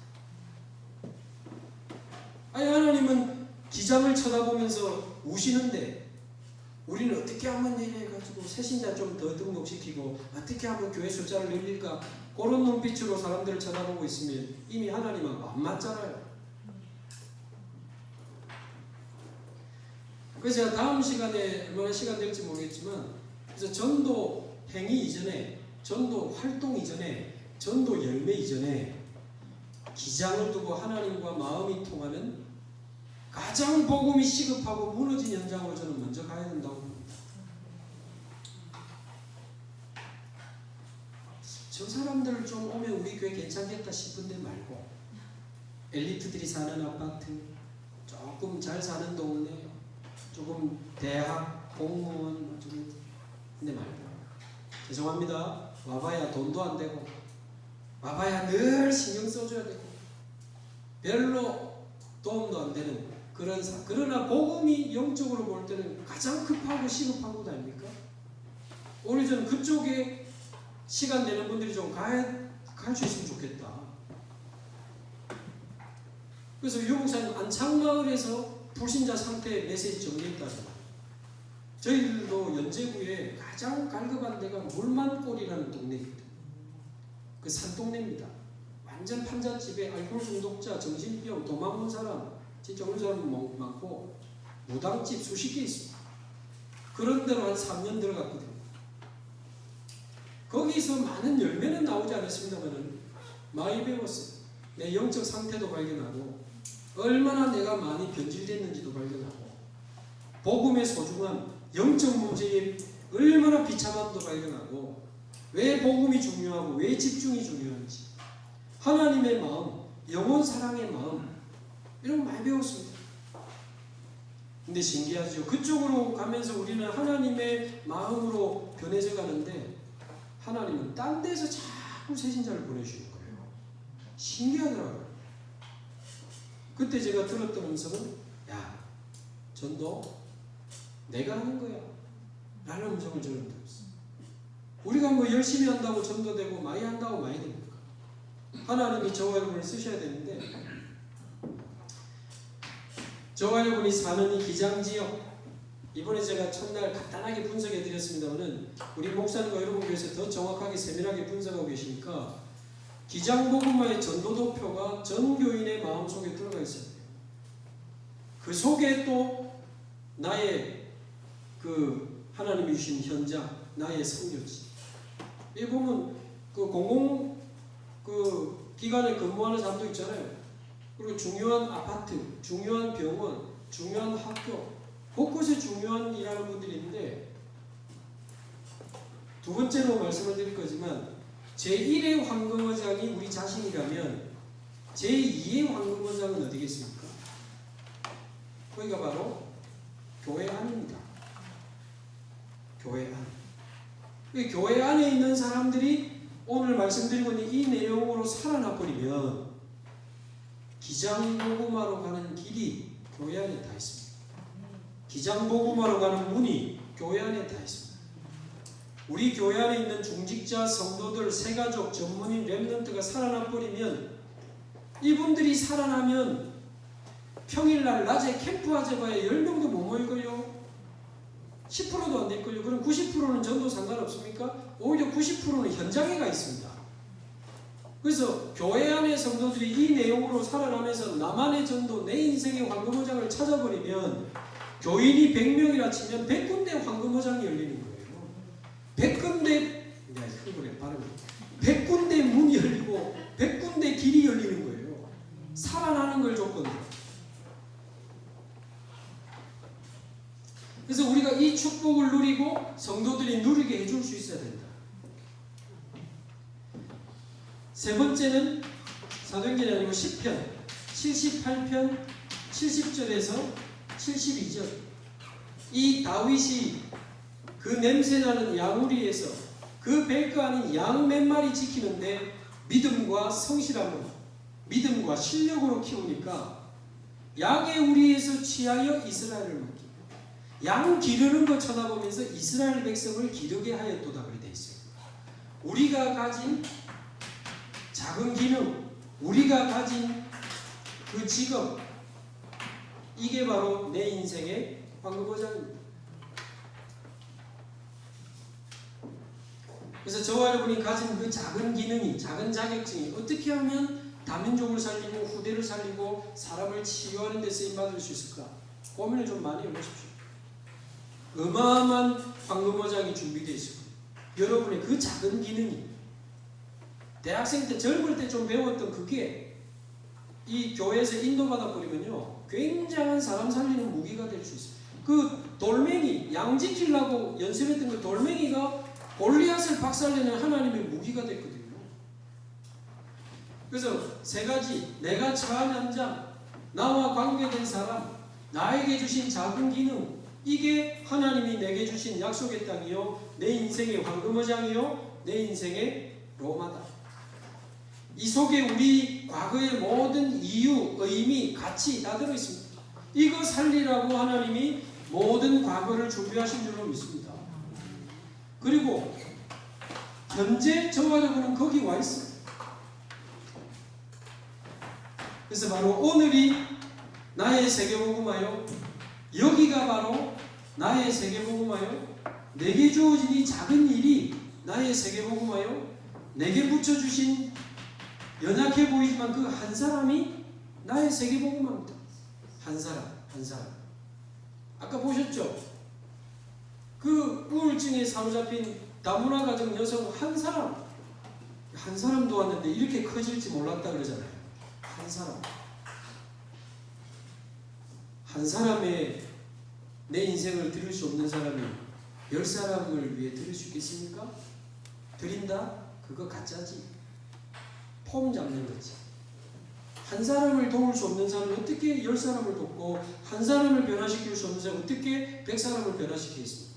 Speaker 1: 하나님은 기장을 쳐다보면서 우시는데 우리는 어떻게 하면 이래가지고 새신자 좀 더 등록시키고 어떻게 하면 교회 숫자를 늘릴까 그런 눈빛으로 사람들을 쳐다보고 있으면 이미 하나님하고 안 맞잖아요. 그래서 제가 다음 시간에 얼마나 시간 될지 모르겠지만 그래서 전도 행위 이전에 전도 활동 이전에, 전도 열매 이전에 기장을 두고 하나님과 마음이 통하는 가장 복음이 시급하고 무너진 현장으로 저는 먼저 가야 된다고 봅니다. 저 사람들 좀 오면 우리 교회 괜찮겠다 싶은데 말고, 엘리트들이 사는 아파트, 조금 잘 사는 동네, 조금 대학, 공무원, 근데 말고, 죄송합니다. 와봐야 돈도 안 되고, 와봐야 늘 신경 써줘야 되고, 별로 도움도 안 되는 그런 그러나 복음이 영적으로 볼 때는 가장 급하고 시급한 것 아닙니까? 오늘 저는 그쪽에 시간 내는 분들이 좀 갈 수 있으면 좋겠다. 그래서 유 목사님 안창마을에서 불신자 상태 메시지 정리했다잖아요. 저희들도 연제구에 가장 갈급한 데가 물만골이라는 동네입니다. 그 산동네입니다. 완전 판잣집에 알코올 중독자, 정신병, 도망 온 사람, 진짜 그런 사람 많고 무당집 수십 개 있습니다. 그런 데로 한 3년 들어갔거든요. 거기서 많은 열매는 나오지 않았습니다만 많이 배웠어요. 내 영적 상태도 발견하고 얼마나 내가 많이 변질됐는지도 발견하고 복음의 소중함, 영적 문제에 얼마나 비참함도 발견하고 왜 복음이 중요하고 왜 집중이 중요한지, 하나님의 마음, 영혼 사랑의 마음, 이런 거 많이 배웠습니다. 근데 신기하죠. 그쪽으로 가면서 우리는 하나님의 마음으로 변해져 가는데 하나님은 딴 데서 자꾸 새신자를 보내주는 거예요. 신기하더라고요. 그때 제가 들었던 음성은, 야, 전도 내가 하는 거야 라는 음성을 저는 들었어요. 우리가 뭐 열심히 한다고 전도되고 많이 한다고 많이 됩니까? 하나님이 저와 여러분을 쓰셔야 되는데, 저와 여러분이 사는 이 기장지역, 이번에 제가 첫날 간단하게 분석해 드렸습니다만 우리 목사님과 여러분께서 더 정확하게 세밀하게 분석하고 계시니까 기장복음화의 전도도표가 전 교인의 마음속에 들어가 있어요. 그 속에 또 나의 그 하나님이 주신 현장, 나의 선교지. 이 보면 그 공공 그 기관에 근무하는 사람도 있잖아요. 그리고 중요한 아파트, 중요한 병원, 중요한 학교, 곳곳에 중요한 일하는 분들이 있는데, 두 번째로 말씀을 드릴 거지만 제1의 황금어장이 우리 자신이라면 제2의 황금어장은 어디겠습니까? 거기가 바로 교회 안입니다. 교회 안. 교회 안에 있는 사람들이 오늘 말씀드리고 있는 이 내용으로 살아나 버리면 기장복음화로 가는 길이 교회 안에 다 있습니다. 기장복음화로 가는 문이 교회 안에 다 있습니다. 우리 교회 안에 있는 중직자, 성도들, 새가족, 전문인, 렘넌트가 살아나 버리면, 이분들이 살아나면 평일날 낮에 캠프하자 봐야 10명도 못 모일걸요. 10%도 안 될걸요. 그럼 90%는 전도 상관없습니까? 오히려 90%는 현장에 가 있습니다. 그래서 교회 안의 성도들이 이 내용으로 살아나면서 나만의 전도, 내 인생의 황금어장을 찾아버리면 교인이 100명이라 치면 100군데 황금어장이 열리는 거예요. 100군데, 100군데 문이 열리고 100군데 길이 열리는 거예요. 살아나는 걸 조건으로. 그래서 우리가 이 축복을 누리고 성도들이 누리게 해줄 수 있어야 된다. 세 번째는 사도행전이 아니고 시편 78편 70절에서 72절. 이 다윗이 그 냄새나는 양우리에서 그 벨크 아닌 양 몇 마리 지키는데 믿음과 성실함으로, 믿음과 실력으로 키우니까 양의 우리에서 취하여 이스라엘을 맡기고, 양 기르는 거 쳐다보면서 이스라엘 백성을 기르게 하였도다 그렇게 되어 있어요. 우리가 가진 작은 기능, 우리가 가진 그 직업, 이게 바로 내 인생의 황금어장입니다. 그래서 저와 여러분이 가진 그 작은 기능이, 작은 자격증이 어떻게 하면 다민족을 살리고 후대를 살리고 사람을 치유하는 데 쓰임받을 수 있을까? 고민을 좀 많이 해보십시오. 어마어마한 황금어장이 준비되어 있습니다. 여러분의 그 작은 기능이 대학생 때 젊을 때 좀 배웠던 그게 이 교회에서 인도받아 버리면요 굉장한 사람 살리는 무기가 될 수 있어요. 그 돌멩이 양 지키려고 연습했던 그 돌멩이가 골리앗을 박살내는 하나님의 무기가 됐거든요. 그래서 세 가지, 내가 처한 현장, 나와 관계된 사람, 나에게 주신 작은 기능, 이게 하나님이 내게 주신 약속의 땅이요 내 인생의 황금어장이요 내 인생의 로마다. 이 속에 우리 과거의 모든 이유, 의미, 가치 다 들어있습니다. 이거 살리라고 하나님이 모든 과거를 준비하신 줄로 믿습니다. 그리고 현재 저와 여러분은 거기 와 있어요. 그래서 바로 오늘이 나의 세계복음화요, 여기가 바로 나의 세계복음화요, 내게 주어진 이 작은 일이 나의 세계복음화요, 내게 붙여주신 연약해 보이지만 그 한 사람이 나의 세계복음화입니다. 한 사람. 아까 보셨죠? 그 우울증에 사로잡힌 다문화 가정 여성 한 사람도 왔는데 이렇게 커질지 몰랐다 그러잖아요. 한 사람의 내 인생을 들을 수 없는 사람이 10사람을 위해 들을 수 있겠습니까? 드린다? 그거 가짜지. 폼 잡는 거지. 한 사람을 도울 수 없는 사람이 어떻게 10사람을 돕고 한 사람을 변화시킬 수 없는 사람이 어떻게 100사람을 변화시키겠습니까?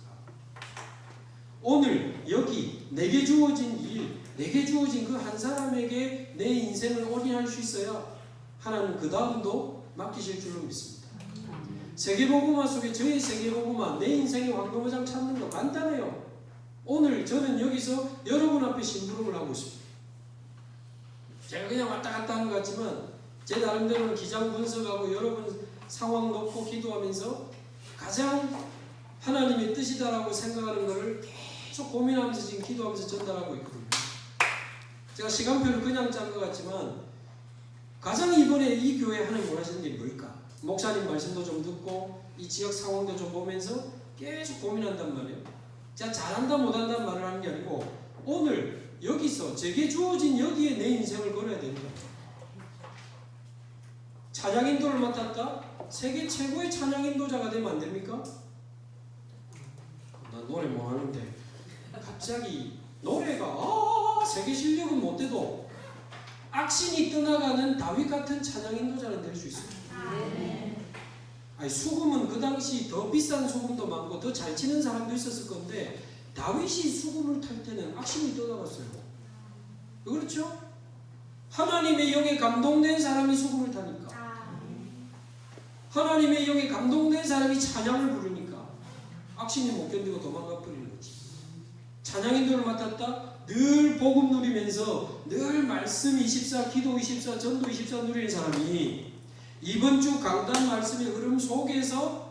Speaker 1: 오늘 여기 내게 주어진 일, 내게 주어진 그 한 사람에게 내 인생을 올인할 수 있어야 하나님 그 다음도 맡기실 줄로 믿습니다. 세계복음화 속에 저의 세계복음화, 내 인생의 황금어장 찾는 거 간단해요. 오늘 저는 여기서 여러분 앞에 심부름을 하고 있습니다. 제가 그냥 왔다 갔다 하는 것 같지만 제 나름대로는 기장 분석하고 여러분 상황 놓고 기도하면서 가장 하나님의 뜻이다라고 생각하는 것을 계속 고민하면서 지금 기도하면서 전달하고 있거든요. 제가 시간표를 그냥 짠 것 같지만 가장 이번에 이 교회에 하나님 원하시는 게 뭘까? 목사님 말씀도 좀 듣고 이 지역 상황도 좀 보면서 계속 고민한단 말이에요. 제가 잘한다 못한다는 말을 하는 게 아니고 오늘 여기서 제게 주어진 여기에 내 인생을 걸어야 된다. 찬양 인도를 맡았다? 세계 최고의 찬양 인도자가 되면 안 됩니까? 나 노래 뭐 하는데 갑자기 노래가 세계 실력은 못 돼도 악신이 떠나가는 다윗 같은 찬양 인도자는 될 수 있어요. 아니, 수금은 그 당시 더 비싼 수금도 많고 더 잘 치는 사람도 있었을 건데 다윗이 수금을 탈 때는 악신이 떠나갔어요. 그렇죠? 하나님의 영에 감동된 사람이 수금을 타니까, 하나님의 영에 감동된 사람이 찬양을 부르니까 악신이 못 견디고 도망가 버리는 거지. 찬양 인도를 맡았다? 늘 복음 누리면서 늘 말씀 24, 기도 24, 전도 24 누리는 사람이 이번 주 강단 말씀의 흐름 속에서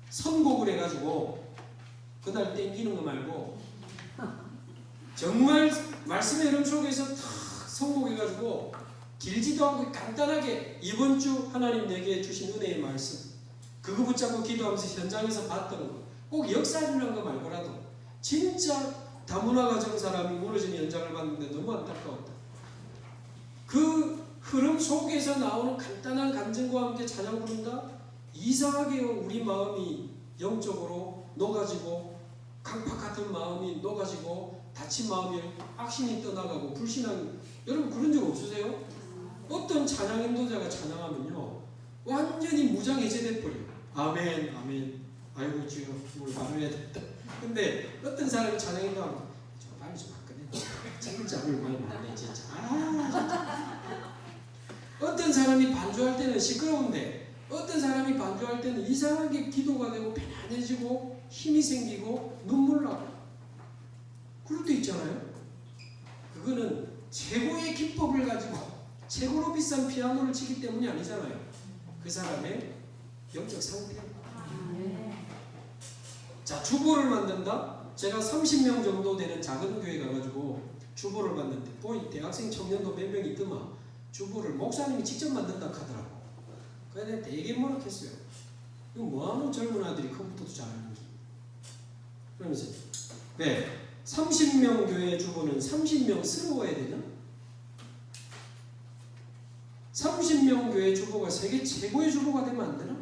Speaker 1: 선곡을 해가지고 그날 땡기는 거 말고 정말 말씀의 흐름 속에서 탁 선곡해가지고 길지도 않고 간단하게 이번 주 하나님 내게 주신 은혜의 말씀 그거 붙잡고 기도하면서 현장에서 봤던 거 꼭 역사주는 거 말고라도 진짜 다문화 가정 사람이 무너진 현장을 봤는데 너무 안타까웠다. 그 흐름 속에서 나오는 간단한 감정과 함께 찬양 부른다? 이상하게요 우리 마음이 영적으로 녹아지고 강팍 같은 마음이 녹아지고 다친 마음이 악신이 떠나가고 불신앙 여러분 그런 적 없으세요? 어떤 찬양 인도자가 찬양하면요 완전히 무장 해제돼 버려요. 아멘 아멘 아이고 주여 뭘 말해야 됐다. 근데 어떤 사람이 찬양 인도하면 좀 빨리 좀 바꿔내 진짜 뭘 말해 진짜 진짜. 어떤 사람이 반주할 때는 시끄러운데 어떤 사람이 반주할 때는 이상하게 기도가 되고 편안해지고 힘이 생기고 눈물 나고 그럴 때 있잖아요. 그거는 최고의 기법을 가지고 최고로 비싼 피아노를 치기 때문이 아니잖아요. 그 사람의 영적 상태. 자, 주보를 만든다? 제가 30명 정도 되는 작은 교회 가가지고 주보를 만드는데 보이 대학생 청년도 몇 명 있더만 주보를 목사님이 직접 만든다 하더라고. 그래서 내가 되게 뭐라했어요. 이거 뭐하는 젊은 아들이 컴퓨터도 잘하는지. 그러면서 왜? 30명 교회 주보는 30명스러워야 되나? 30명 교회 주보가 세계 최고의 주보가 되면 안 되나?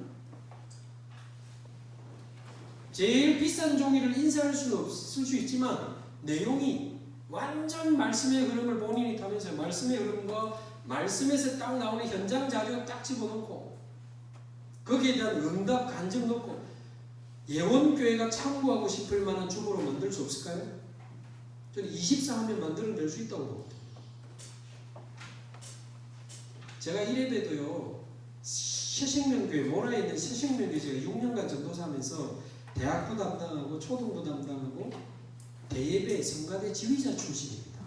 Speaker 1: 제일 비싼 종이를 인쇄할 수는 없을 수 있지만 내용이 완전 말씀의 흐름을 본인이 타면서 말씀의 흐름과 말씀에서 딱 나오는 현장 자료 딱 집어넣고 거기에 대한 응답 간증 넣고 예원교회가 참고하고 싶을 만한 주보로 만들 수 없을까요? 저는 24하면 만들어낼 수 있다고 봅니다. 제가 이래봬도요, 새생명교회, 모라에 있는 새생명교회 제가 6년간 전도사 하면서 대학부 담당하고 초등부 담당하고 대예배 성가대 지휘자 출신입니다.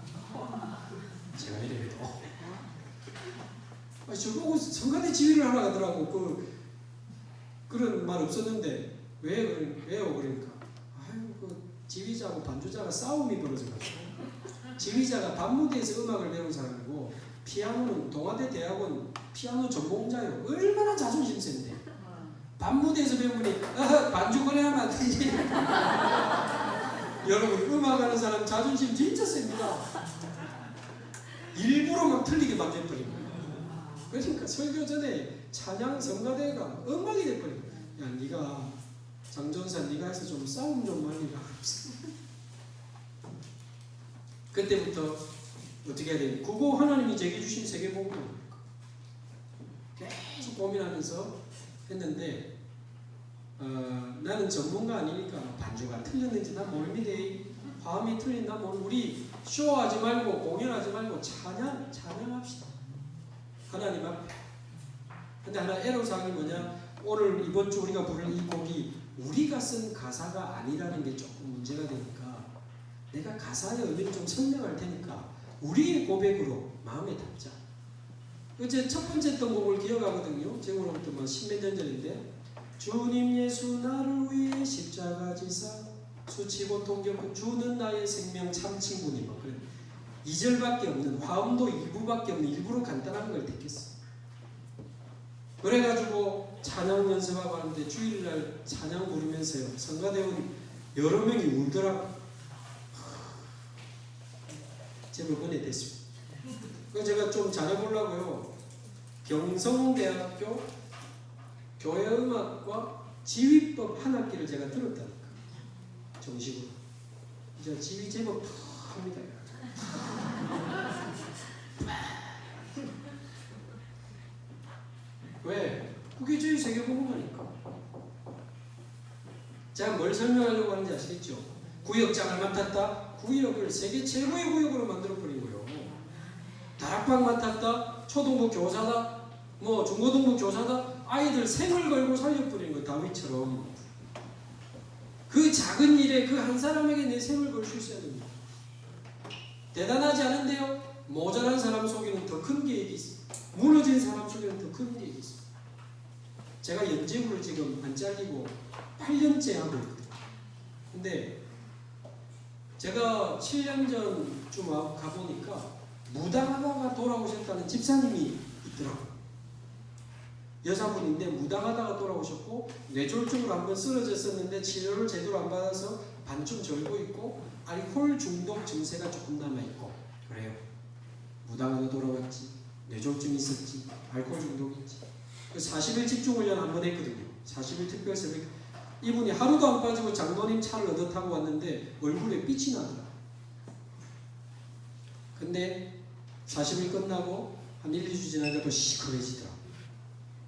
Speaker 1: 제가 이래봬도 저보고 성가대 지휘를 하러 가더라고. 그런 말 없었는데 왜요? 그러니까 지휘자하고 반주자가 싸움이 벌어져가지고 지휘자가 반무대에서 음악을 배운 사람이고 피아노는 동아대 대학원 피아노 전공자예요. 얼마나 자존심 센데 반무대에서 배우니 반주 거래하면 안 되지. 여러분 음악하는 사람 자존심 진짜 셉니다. 일부러 막 틀리게 만들어버린 거예요. 그러니까 설교 전에 찬양 성가대가 음악이 돼버린 거예요. 야 네가 장전사 네가 해서 좀 싸움 좀 말리라. 그때부터 어떻게 해야 되니? 그거 하나님이 제게 주신 세계복음입니까? 계속 고민하면서 했는데 나는 전문가 아니니까 반주가 틀렸는지 난 모릅니다. 화음이 틀린다 뭐 우리 쇼하지 말고 공연하지 말고 찬양합시다. 하나님 앞에. 근데 하나 애로사항이 뭐냐? 오늘 이번 주 우리가 부를 이 곡이 우리가 쓴 가사가 아니라는 게 조금 문제가 되니까 내가 가사의 의미를 좀 설명할 테니까 우리의 고백으로 마음에 담자. 어제 첫 번째 했던 곡을 기억하거든요. 제가로부터 뭐 10몇 년 전인데 주님 예수 나를 위해 십자가 지사 수치 고통 겪은 주는 나의 생명 참 친구니 뭐 그래. 2절밖에 없는 화음도 일부밖에 없는 일부러 간단한 걸 택했어. 그래가지고 찬양 연습하고 하는데 주일날 찬양 부르면서요 성가대원 여러 명이 울더라고. 제발 은혜됐습니다. 그래서 제가 좀 잘해보려고요. 경성대학교 교회음악과 지휘법 한 학기를 제가 들었다니까. 정식으로. 이제 지휘 제법 합니다. 왜? 그게 저희 세계복음이니까. 제가 뭘 설명하려고 하는지 아시겠죠? 구역장을 맡았다. 구역을 세계 최고의 구역으로 만들어버린 거예요. 다락방 맡았다. 초등부 교사다. 뭐 중고등부 교사다. 아이들 생을 걸고 살려버리는 거예요. 다윗처럼. 그 작은 일에 그 한 사람에게 내 생을 걸 수 있어야 됩니다. 대단하지 않은데요. 모자란 사람 속에는 더 큰 계획이 있어요. 무너진 사람 속에는 더 큰 계획이 있어요. 제가 연재부를 지금 안 잘리고 8년째 하고 있거든요. 근데 제가 7년 전쯤 가보니까 무당하다가 돌아오셨다는 집사님이 있더라고요. 여자분인데 무당하다가 돌아오셨고 뇌졸중으로 한번 쓰러졌었는데 치료를 제대로 안 받아서 반쯤 절고 있고 알코올 중독 증세가 조금 남아있고 그래요. 무당하다 돌아왔지, 뇌졸중 있었지, 알코올 중독 있지. 40일 집중훈련 한번 했거든요. 40일 특별새벽. 이분이 하루도 안 빠지고 장로님 차를 얻어 타고 왔는데 얼굴에 빛이 나더라. 근데 40일 끝나고 한 1, 2주 지나니까 또 시커매지더라.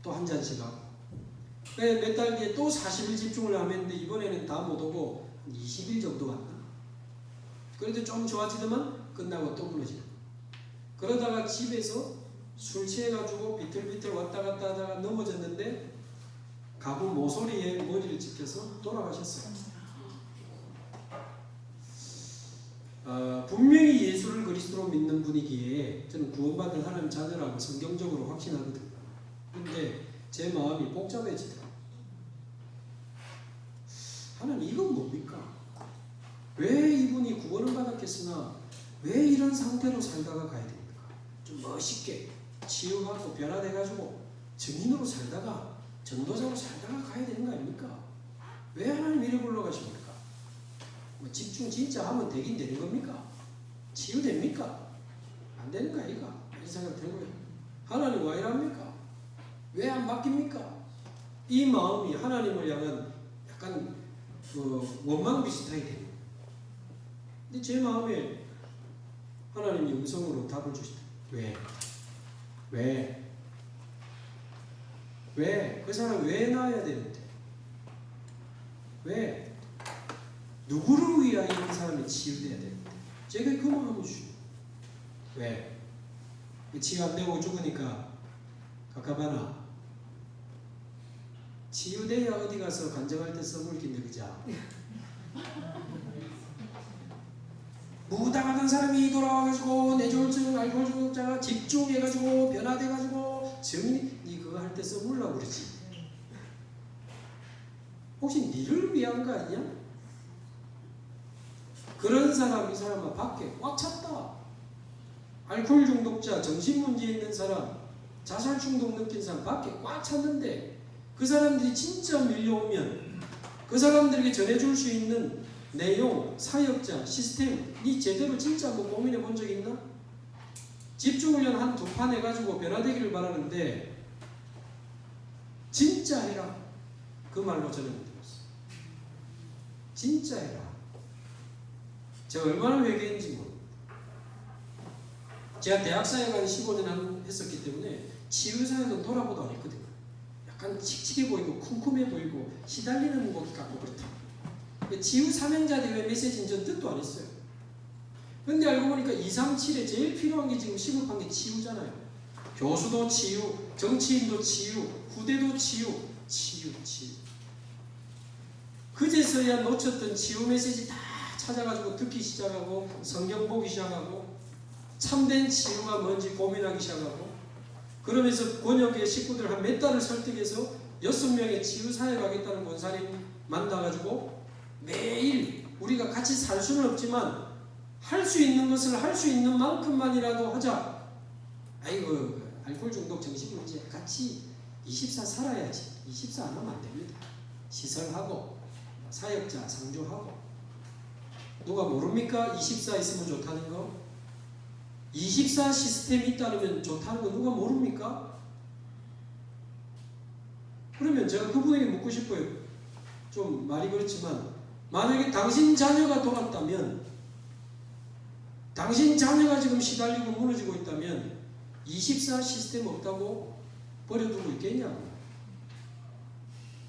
Speaker 1: 또 한 잔씩 하고. 몇 달 뒤에 또 40일 집중을 하면데 이번에는 다 못 오고 한 20일 정도 왔나? 그래도 좀 좋아지더만 끝나고 또 무너지고. 그러다가 집에서 술 취해가지고 비틀비틀 왔다 갔다 하다가 넘어졌는데 가구 모서리에 머리를 찍혀서 돌아가셨어요. 분명히 예수를 그리스도로 믿는 분이기에 저는 구원받은 하나님 자녀라고 성경적으로 확신하거든요. 근데 제 마음이 복잡해지더라고요. 하나님 이건 뭡니까? 왜 이분이 구원을 받았겠으나 왜 이런 상태로 살다가 가야 됩니까? 좀 멋있게 치유하고 변화돼가지고 증인으로 살다가 전도자로 살다가 가야 되는 거 아닙니까? 왜 하나님 이래 불러가십니까? 뭐 집중 진짜 하면 되긴 되는 겁니까? 치유됩니까? 안 되는 거 아이가? 이 생각 들고요. 하나님 왜 이랍니까? 왜 안 바뀝니까? 이 마음이 하나님을 향한 약간 원망 비슷하게 됩니다. 근데 제 마음에 하나님이 음성으로 답을 주시다. 왜? 그 사람 왜 낳아야 되는데? 왜? 누구를 위하여 이 사람이 치유돼야 되는데? 제가 그 마음을 주시죠. 왜? 치유 안 되고 죽으니까 가까바나 치유돼야 어디 가서 간증할 때 써물긴데 그자. 무당하던 사람이 돌아와가지고 뇌졸중, 알코올 중독자가 집중해가지고 변화돼가지고 정리 그거 할 때 써물라고 그러지. 혹시 니를 위한 거 아니야? 그런 사람, 이 사람은 밖에 꽉 찼다. 알코올 중독자, 정신문제 있는 사람, 자살 중독 느낀 사람 밖에 꽉 찼는데 그 사람들이 진짜 밀려오면 그 사람들에게 전해줄 수 있는 내용, 사역자, 시스템 니 제대로 진짜 뭐 고민해 본 적 있나? 집중훈련 한 2판 해가지고 변화되기를 바라는데 진짜 해라. 그 말로 저는 들었어요. 진짜 해라. 제가 얼마나 회개인지 모릅니다. 제가 대학사역 한 15년 했었기 때문에 치유사역은 돌아보도 안 했거든요. 약간 칙칙해 보이고 쿰쿰해 보이고 시달리는 것 같고 그렇다. 치유 사명자 대회 메시지는 전 뜻도 안 했어요. 근데 알고 보니까 237에 제일 필요한 게 지금 시급한 게 치유잖아요. 교수도 치유, 정치인도 치유, 후대도 치유. 그제서야 놓쳤던 치유 메시지 다 찾아가지고 듣기 시작하고 성경 보기 시작하고 참된 치유가 뭔지 고민하기 시작하고 그러면서 권역의 식구들 한 몇 달을 설득해서 6명의 치유 사역하겠다는 권사님 만나가지고 매일 우리가 같이 살 수는 없지만 할 수 있는 것을 할 수 있는 만큼만이라도 하자. 아이고 알코올 중독 정신문제 같이 24 살아야지. 24 안 하면 안 됩니다. 시설하고 사역자 상주하고 누가 모릅니까? 24 있으면 좋다는 거. 24 시스템이 있다면 좋다는 거 누가 모릅니까? 그러면 제가 그분에게 묻고 싶어요. 좀 말이 그렇지만 만약에 당신 자녀가 돌았다면 당신 자녀가 지금 시달리고 무너지고 있다면 24 시스템 없다고 버려두고 있겠냐고.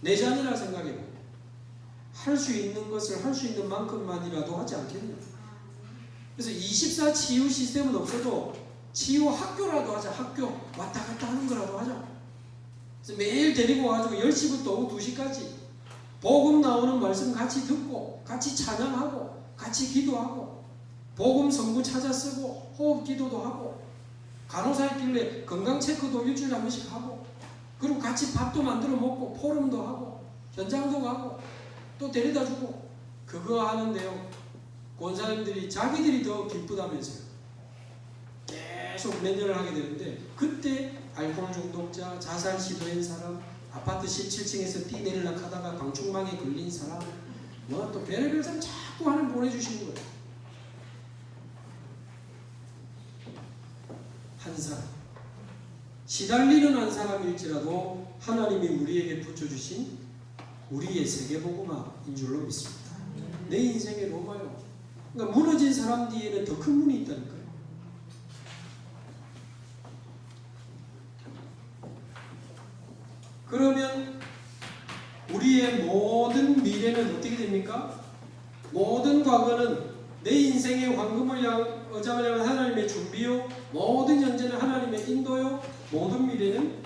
Speaker 1: 내 자녀라 생각해봐. 할 수 있는 것을 할 수 있는 만큼만이라도 하지 않겠냐. 그래서 24 치유 시스템은 없어도 치유 학교라도 하자. 학교 왔다 갔다 하는 거라도 하자. 그래서 매일 데리고 와가지고 10시부터 오후 2시까지 복음 나오는 말씀 같이 듣고 같이 찬양하고 같이 기도하고 복음 성구 찾아 쓰고 호흡 기도도 하고 간호사 있길래 건강 체크도 일주일에 한 번씩 하고 그리고 같이 밥도 만들어 먹고 포럼도 하고 현장도 가고 또 데려다 주고 그거 하는데요. 권사님들이 자기들이 더 기쁘다면서요. 계속 몇 년을 하게 되는데 그때 알코올 중독자, 자살 시도한 사람, 아파트 17층에서 뛰내리려고 하다가 방충망에 걸린 사람 뭐 또 별의별 사람 자꾸 하나님 보내주시는 거예요. 한 사람 시달리는 한 사람일지라도 하나님이 우리에게 붙여주신 우리의 세계복음화인 줄로 믿습니다. 내 인생의 로마요. 그러니까 무너진 사람 뒤에는 더 큰 문이 있다니까요. 그러면 우리의 모든 미래는 어떻게 됩니까? 모든 과거는 내 인생의 황금을 어장을 향한 하나님의 준비요, 모든 현재는 하나님의 인도요, 모든 미래는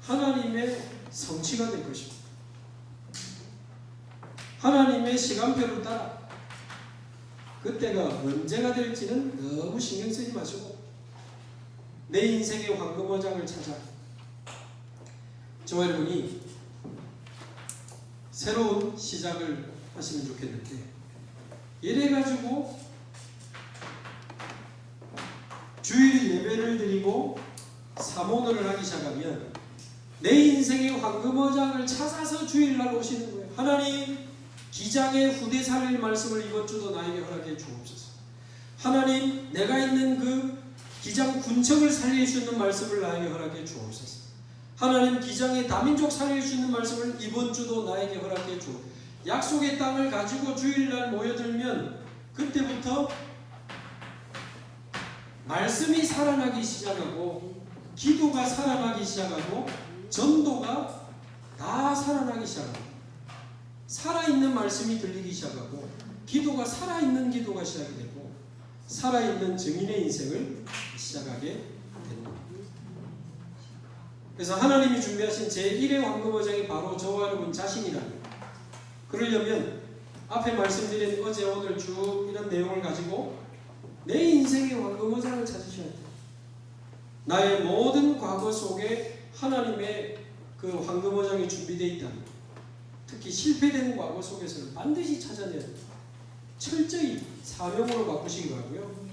Speaker 1: 하나님의 성취가 될 것입니다. 하나님의 시간표를 따라 그때가 언제가 될지는 너무 신경 쓰지 마시고 내 인생의 황금어장을 찾아 저와 여러분이 새로운 시작을 하시면 좋겠는데 이래가지고 주일 예배를 드리고 사모노를 하기 시작하면 내 인생의 황금어장을 찾아서 주일날 오시는 거예요. 하나님, 기장의 후대 살릴 말씀을 이번 주도 나에게 허락해 주옵소서. 하나님, 내가 있는 그 기장 군청을 살릴 수 있는 말씀을 나에게 허락해 주옵소서. 하나님, 기장의 다민족 살릴 수 있는 말씀을 이번 주도 나에게 허락해 주옵소서. 약속의 땅을 가지고 주일날 모여들면 그때부터 말씀이 살아나기 시작하고, 기도가 살아나기 시작하고, 전도가 다 살아나기 시작합니다. 살아있는 말씀이 들리기 시작하고, 기도가 살아있는 기도가 시작이 되고, 살아있는 증인의 인생을 시작하게 됩니다. 그래서 하나님이 준비하신 제1의 황금어장이 바로 저와 여러분 자신이랍니다. 그러려면 앞에 말씀드린 어제 오늘 쭉 이런 내용을 가지고 내 인생의 황금어장을 찾으셔야 돼요. 나의 모든 과거 속에 하나님의 그 황금어장이 준비되어 있다. 특히 실패된 과거 속에서는 반드시 찾아내야 됩니다. 철저히 사명으로 바꾸시기 바라고요.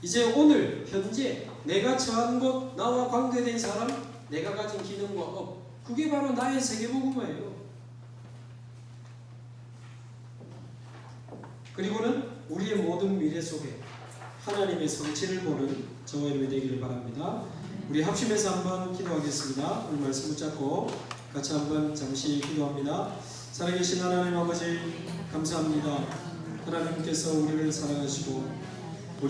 Speaker 1: 이제 오늘 현재 내가 처한 곳, 나와 관계된 사람, 내가 가진 기능과 업, 그게 바로 나의 세계복음화예요. 그리고는 우리의 모든 미래 속에 하나님의 성취를 보는 저와 여러분이 되기를 바랍니다. 우리 합심해서 한번 기도하겠습니다. 오늘 말씀 붙잡고 같이 한번 잠시 기도합니다. 살아계신 하나님 아버지 감사합니다. 하나님께서 우리를 사랑하시고